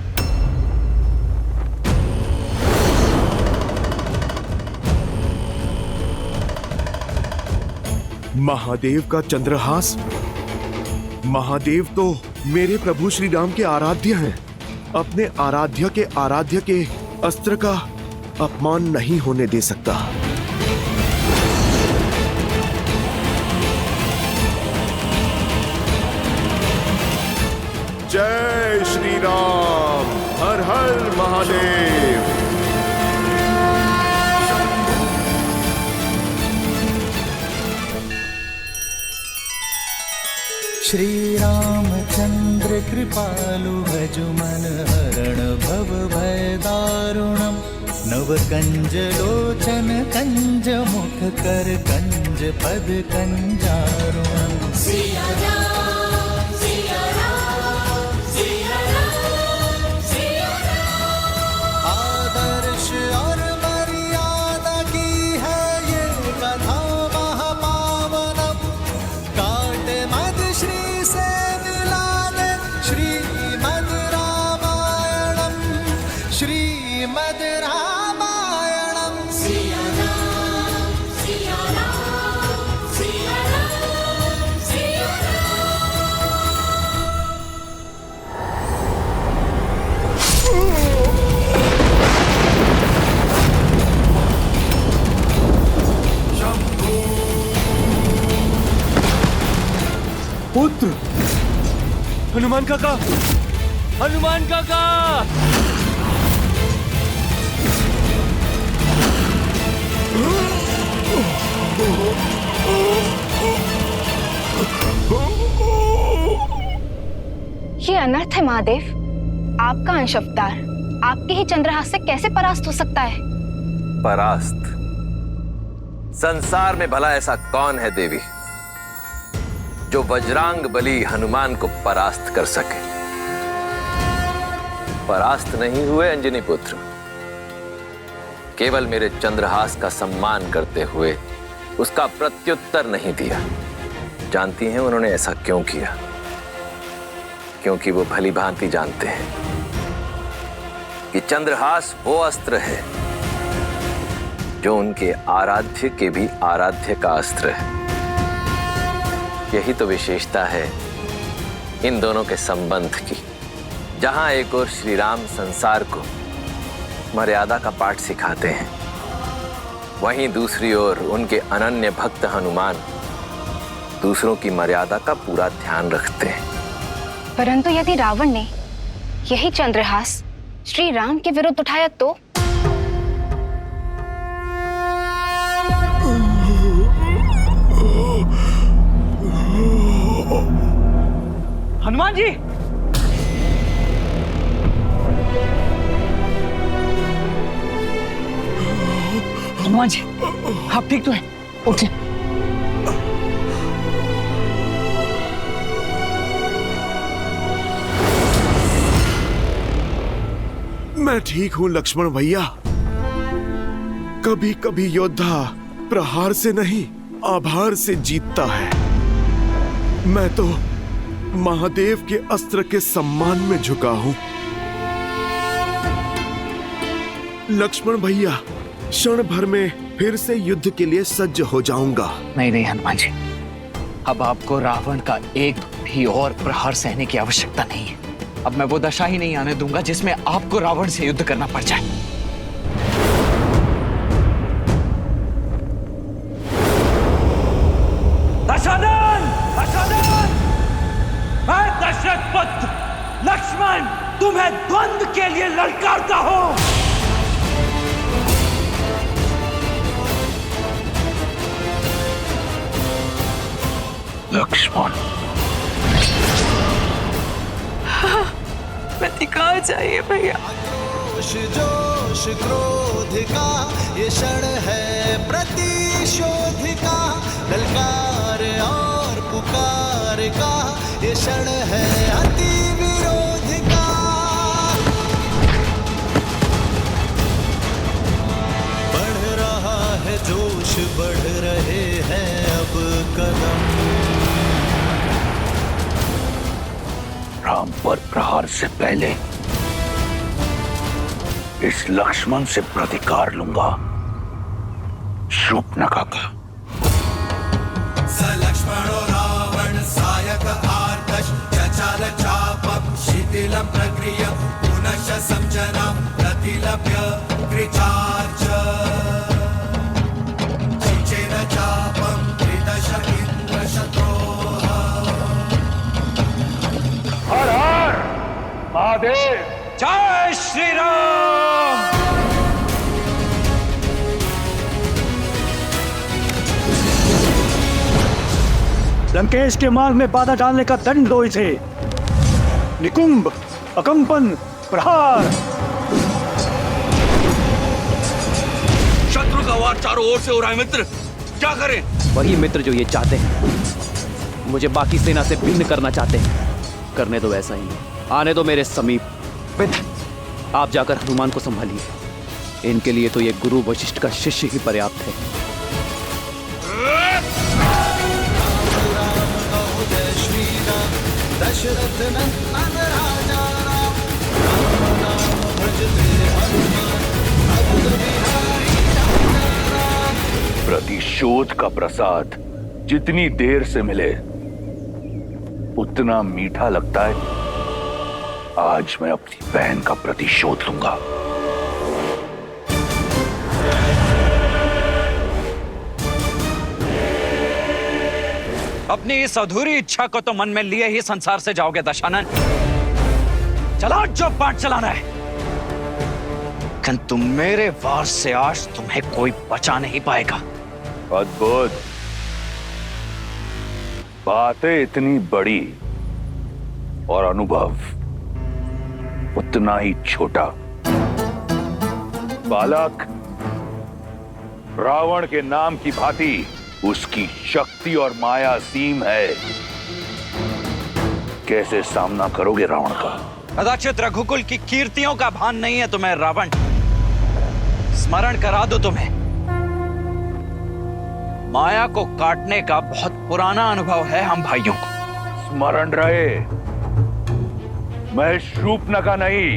महादेव का चंद्रहास? महादेव तो मेरे प्रभु श्री राम के आराध्य हैं। अपने आराध्य के अस्त्र का अपमान नहीं होने दे सकता। जय श्री राम, हर हर महादेव। श्री रामचंद्र कृपालु भजु मन हरण भव भय दारुणम। नव कंज लोचन कंज मुख कर कंज पद कंजारुणम। सिया राम सिया राम सिया राम सिया राम। आदर्श और मर्यादा की है ये कथा महापावनम। काट मद श्री से मिला दे श्रीमद् रामायणम, श्रीमद् रामायणम। सिया राम सिया राम सिया राम सिया पुत्र हनुमान काका, हनुमान काका। ये अनर्थ है महादेव। आपका अंश अवतार आपके ही चंद्रहास से कैसे परास्त हो सकता है? परास्त? संसार में भला ऐसा कौन है देवी जो वज्रांग बली हनुमान को परास्त कर सके? परास्त नहीं हुए अंजनी पुत्र, केवल मेरे चंद्रहास का सम्मान करते हुए उसका प्रत्युत्तर नहीं दिया। जानती हैं उन्होंने ऐसा क्यों किया? क्योंकि वो भली भांति जानते हैं कि चंद्रहास वो अस्त्र है जो उनके आराध्य के भी आराध्य का अस्त्र है। यही तो विशेषता है इन दोनों के संबंध की। जहां एक और श्री राम संसार को मर्यादा का पाठ सिखाते हैं, वहीं दूसरी ओर उनके अनन्य भक्त हनुमान दूसरों की मर्यादा का पूरा ध्यान रखते हैं। परंतु यदि रावण ने यही चंद्रहास श्री राम के विरुद्ध उठाया तो? हनुमान जी! हनुमान जी, आप ठीक तो हैं? उठिए। मैं ठीक हूं लक्ष्मण भैया। कभी कभी योद्धा प्रहार से नहीं आभार से जीतता है। मैं तो महादेव के अस्त्र के सम्मान में झुका हूं। लक्ष्मण भैया, क्षण भर में फिर से युद्ध के लिए सज्ज हो जाऊंगा। नहीं नहीं हनुमान जी, अब आपको रावण का एक भी और प्रहार सहने की आवश्यकता नहीं है। अब मैं वो दशा ही नहीं आने दूंगा जिसमें आपको रावण से युद्ध करना पड़ जाए। दशानन! दशानन! मैं दशरथ पुत्र लक्ष्मण तुम्हें द्वंद्व के लिए ललकारता हूं। लक्ष्मण, चाहिए भैया। जोश क्रोध का ये क्षण है प्रतिशोध का, ललकार और पुकार का ये क्षण है अति विरोध का। बढ़ रहा है जोश, बढ़ रहे हैं अब कदम। राम पर प्रहार से पहले इस लक्ष्मण से प्रतिकार लूंगा, शूर्पणखा का। स लक्ष्मणो रावण सायक आर्तश चचाल चापम शिथिलं प्रक्रिय पुनश्च संजनं प्रतिलभ्य कृचार्च चिचेन चापम त्रिदश इंद्र शत्रोः। हर हर महादेव। जय श्री राम। लंकेश के मार्ग में बाधा डालने का दंड दो इसे। निकुंभ, अकंपन, प्रहार। शत्रु का वार चारों ओर से हो रहा है मित्र, क्या करें? वही मित्र जो ये चाहते हैं, मुझे बाकी सेना से भिन्न करना चाहते हैं। करने दो वैसा ही, आने दो मेरे समीप। आप जाकर हनुमान को संभालिए। इनके लिए तो ये गुरु वशिष्ठ का शिष्य ही पर्याप्त है। दशरथ नंदन राजा राम, राम नाम भजते हनुमान, अद्भुत बिहारी राजा राम। प्रतिशोध का प्रसाद जितनी देर से मिले उतना मीठा लगता है। आज मैं अपनी बहन का प्रतिशोध लूंगा। अपनी इस अधूरी इच्छा को तो मन में लिए ही संसार से जाओगे दशानन। चला जो पाठ चलाना है। किंतु मेरे वार से आज तुम्हें कोई बचा नहीं पाएगा। अद्भुत। बातें इतनी बड़ी और अनुभव उतना ही छोटा। बालक, रावण के नाम की भांति उसकी शक्ति और माया सीम है। कैसे सामना करोगे रावण का? कदाचित रघुकुल की कीर्तियों का भान नहीं है तुम्हें रावण। स्मरण करा दो तुम्हें, माया को काटने का बहुत पुराना अनुभव है हम भाइयों को। स्मरण रहे, मैं शूर्पणखा नहीं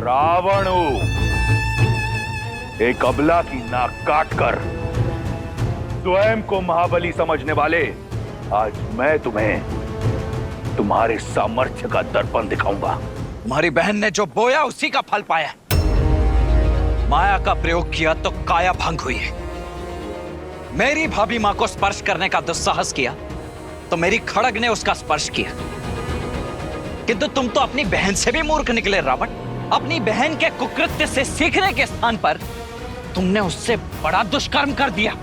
रावण हूं। एक अबला की नाक काटकर स्वयं को महाबली समझने वाले, आज मैं तुम्हें तुम्हारे सामर्थ्य का दर्पण दिखाऊंगा। तुम्हारी बहन ने जो बोया उसी का फल पाया। माया का प्रयोग किया तो काया भंग हुई है। मेरी भाभी मां को स्पर्श करने का दुस्साहस किया तो मेरी खड़ग ने उसका स्पर्श किया। किंतु तुम तो अपनी बहन से भी मूर्ख निकले रावण। अपनी बहन के कुकृत्य से सीखने के स्थान पर तुमने उससे बड़ा दुष्कर्म कर दिया।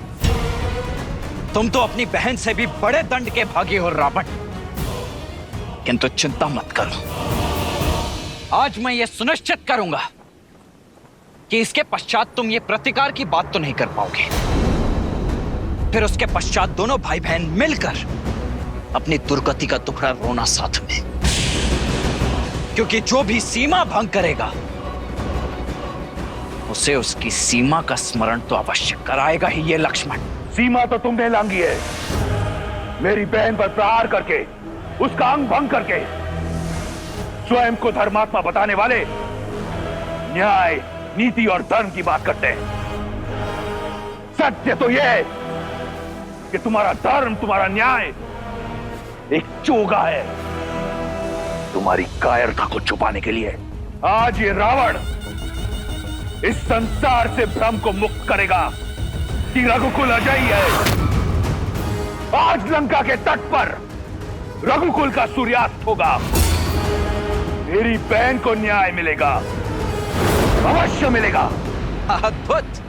तुम तो अपनी बहन से भी बड़े दंड के भागी हो रावण। किंतु चिंता मत करो, आज मैं यह सुनिश्चित करूंगा कि इसके पश्चात तुम ये प्रतिकार की बात तो नहीं कर पाओगे। फिर उसके पश्चात दोनों भाई बहन मिलकर अपनी दुर्गति का टुकड़ा रोना साथ में। क्योंकि जो भी सीमा भंग करेगा उसे उसकी सीमा का स्मरण तो अवश्य कराएगा ही ये लक्ष्मण। सीमा तो तुमने लांघी है। मेरी बहन पर प्रहार करके, उसका अंग भंग करके स्वयं को धर्मात्मा बताने वाले न्याय, नीति और धर्म की बात करते हैं। सत्य तो यह है कि तुम्हारा धर्म, तुम्हारा न्याय एक चोगा है तुम्हारी कायरता को छुपाने के लिए। आज ये रावण इस संसार से भ्रम को मुक्त करेगा कि रघुकुल अजयी है। आज लंका के तट पर रघुकुल का सूर्यास्त होगा। मेरी बहन को न्याय मिलेगा, अवश्य मिलेगा। अद्भुत,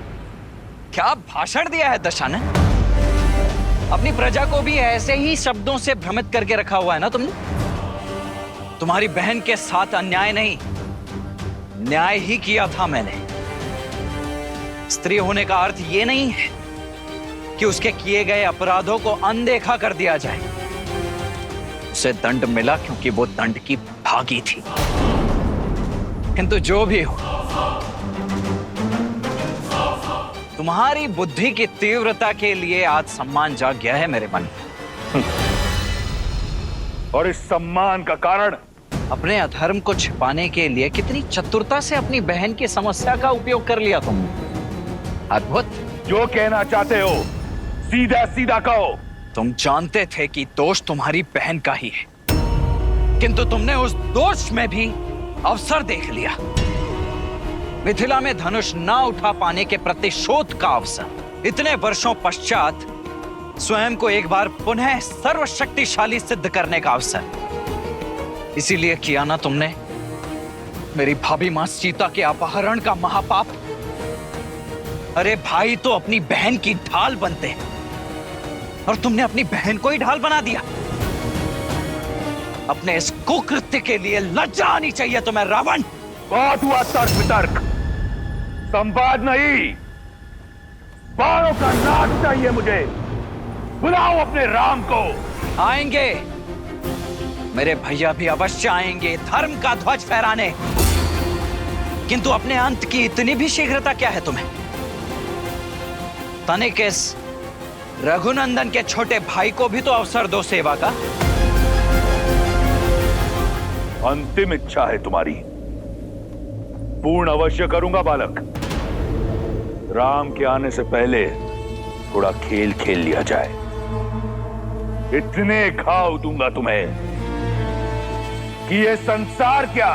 क्या भाषण दिया है दशानन। अपनी प्रजा को भी ऐसे ही शब्दों से भ्रमित करके रखा हुआ है ना तुमने। तुम्हारी बहन के साथ अन्याय नहीं, न्याय ही किया था मैंने। स्त्री होने का अर्थ ये नहीं है कि उसके किए गए अपराधों को अनदेखा कर दिया जाए। उसे दंड मिला क्योंकि वो दंड की भागी थी। किंतु जो भी हो, तुम्हारी बुद्धि की तीव्रता के लिए आज सम्मान जाग गया है मेरे मन में। और इस सम्मान का कारण अपने अधर्म को छिपाने के लिए कितनी चतुरता से अपनी बहन की समस्या का उपयोग कर लिया तुमने। अद्भुत। जो कहना चाहते हो सीधा सीधा कहो। तुम जानते थे कि दोष तुम्हारी बहन का ही है, किंतु तुमने उस दोष में भी अवसर देख लिया। मिथिला में धनुष ना उठा पाने के प्रतिशोध का अवसर। इतने वर्षों पश्चात स्वयं को एक बार पुनः सर्वशक्तिशाली सिद्ध करने का अवसर। इसीलिए किया ना तुमने मेरी भाभी मां सीता के अपहरण का महापाप। अरे भाई तो अपनी बहन की ढाल बनते हैं और तुमने अपनी बहन को ही ढाल बना दिया। अपने इस कुकृत्य के लिए लज्जा आनी चाहिए तुम्हें रावण। बहुत हुआ तर्क वितर्क, संवाद नहीं। बाणों का नाच चाहिए मुझे। बुलाओ अपने राम को। आएंगे, मेरे भैया भी अवश्य आएंगे धर्म का ध्वज फहराने। किंतु अपने अंत की इतनी भी शीघ्रता क्या है तुम्हें? तनिक इस रघुनंदन के छोटे भाई को भी तो अवसर दो सेवा का। अंतिम इच्छा है तुम्हारी, पूर्ण अवश्य करूंगा बालक। राम के आने से पहले थोड़ा खेल खेल लिया जाए। इतने घाव दूंगा तुम्हें कि ये संसार क्या,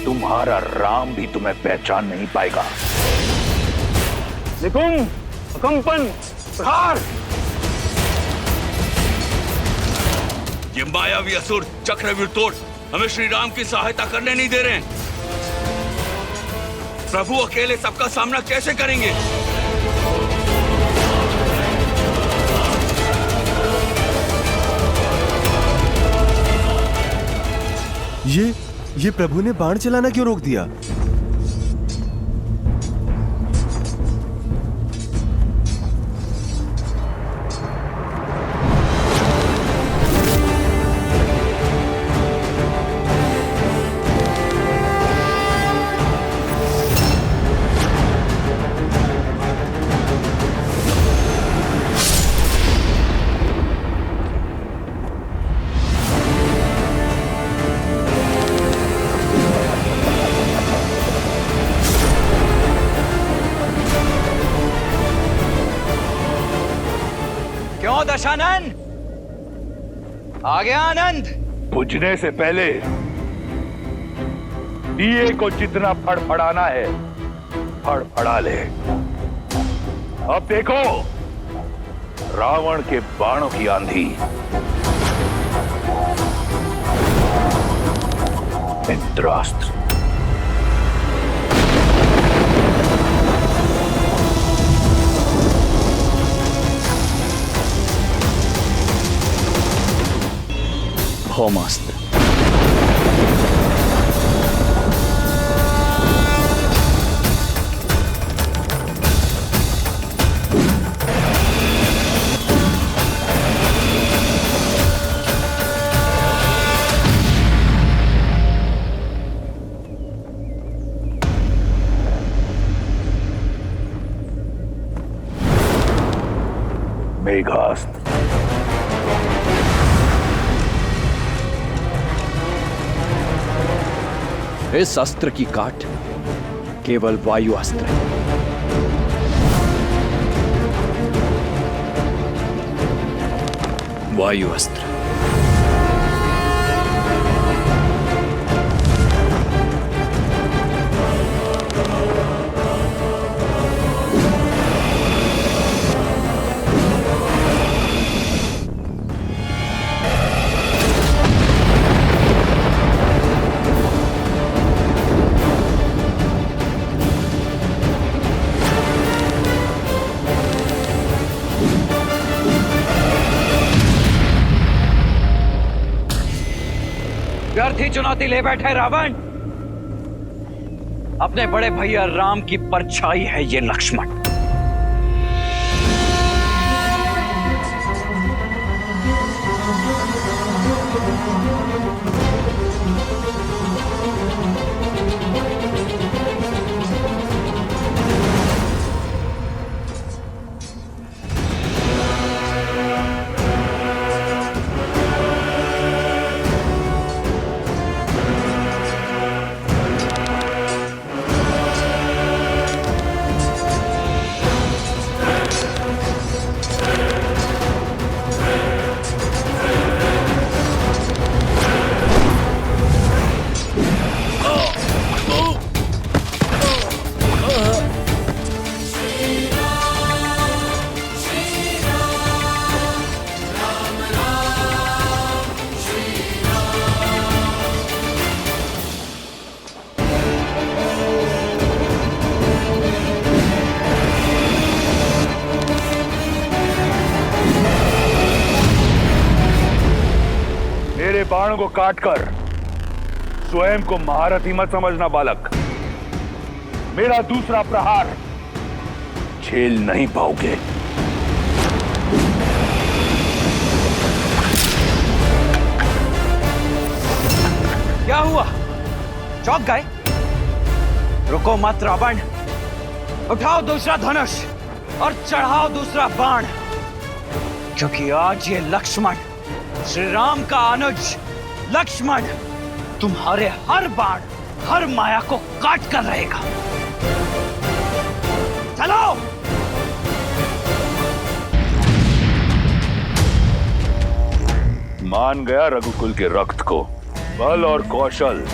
तुम्हारा राम भी तुम्हें पहचान नहीं पाएगा। निकुंभ, कंपन, प्रहार। ये मायावी असुर चक्रव्यूह तोड़ हमें श्री राम की सहायता करने नहीं दे रहे हैं। प्रभु अकेले सबका सामना कैसे करेंगे? ये प्रभु ने बाण चलाना क्यों रोक दिया? दशानन, आ गया आनंद। बुझने से पहले दिए को जितना फड़फड़ाना है फड़फड़ा ले। अब देखो रावण के बाणों की आंधी। इंद्रास्त्र। भौमास्त्र। मेघास्त्र। इस अस्त्र की काट केवल वायु अस्त्र है। वायु अस्त्र। व्यर्थ ही चुनौती ले बैठे रावण। अपने बड़े भैया राम की परछाई है ये लक्ष्मण। बाण को काटकर स्वयं को महारथी मत समझना बालक। मेरा दूसरा प्रहार झेल नहीं पाओगे। क्या हुआ? चौंक गए? रुको मत रावण, उठाओ दूसरा धनुष और चढ़ाओ दूसरा बाण, क्योंकि आज ये लक्ष्मण, श्री राम का अनुज लक्ष्मण, तुम्हारे हर बाण, हर माया को काट कर रहेगा। चलो! मान गया रघुकुल के रक्त को। बल और कौशल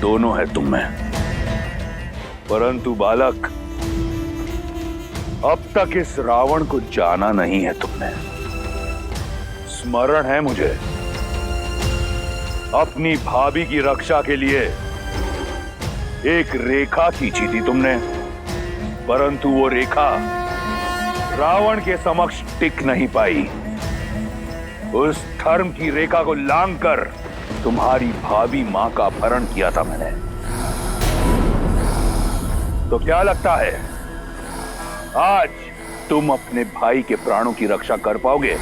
दोनों है तुम में, परंतु बालक अब तक इस रावण को जाना नहीं है तुमने। स्मरण है मुझे, अपनी भाभी की रक्षा के लिए एक रेखा खींची थी तुमने, परंतु वो रेखा रावण के समक्ष टिक नहीं पाई। उस धर्म की रेखा को लांघकर तुम्हारी भाभी मां का अपहरण किया था मैंने। तो क्या लगता है आज तुम अपने भाई के प्राणों की रक्षा कर पाओगे?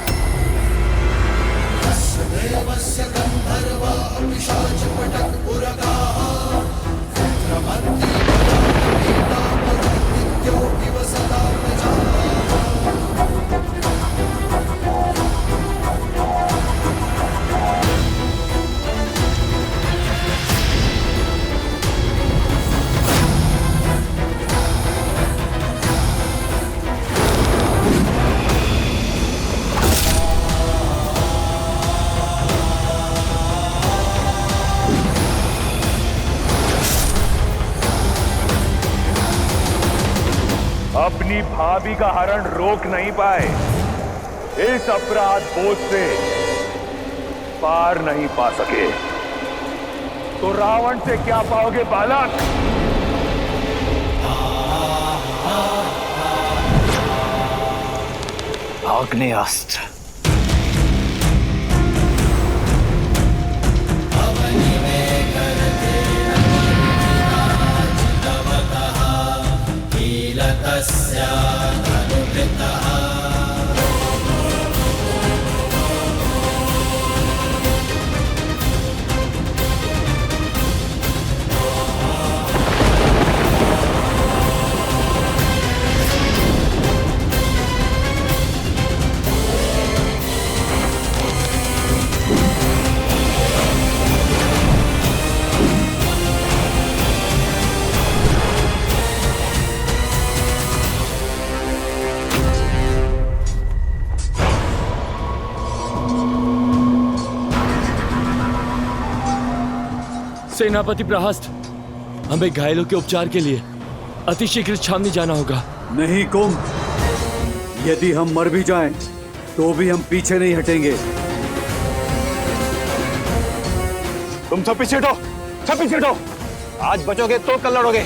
अपनी भाभी का हरण रोक नहीं पाए, इस अपराध बोझ से पार नहीं पा सके, तो रावण से क्या पाओगे बालक? आग्नेयास्त्र। सेनापति प्रहस्त, हमें घायलों के उपचार के लिए अतिशीघ्र छावनी जाना होगा। नहीं कुंभ, यदि हम मर भी जाएं, तो भी हम पीछे नहीं हटेंगे। तुम सब पीछे हटो, सब पीछे हटो। आज बचोगे तो कल लड़ोगे।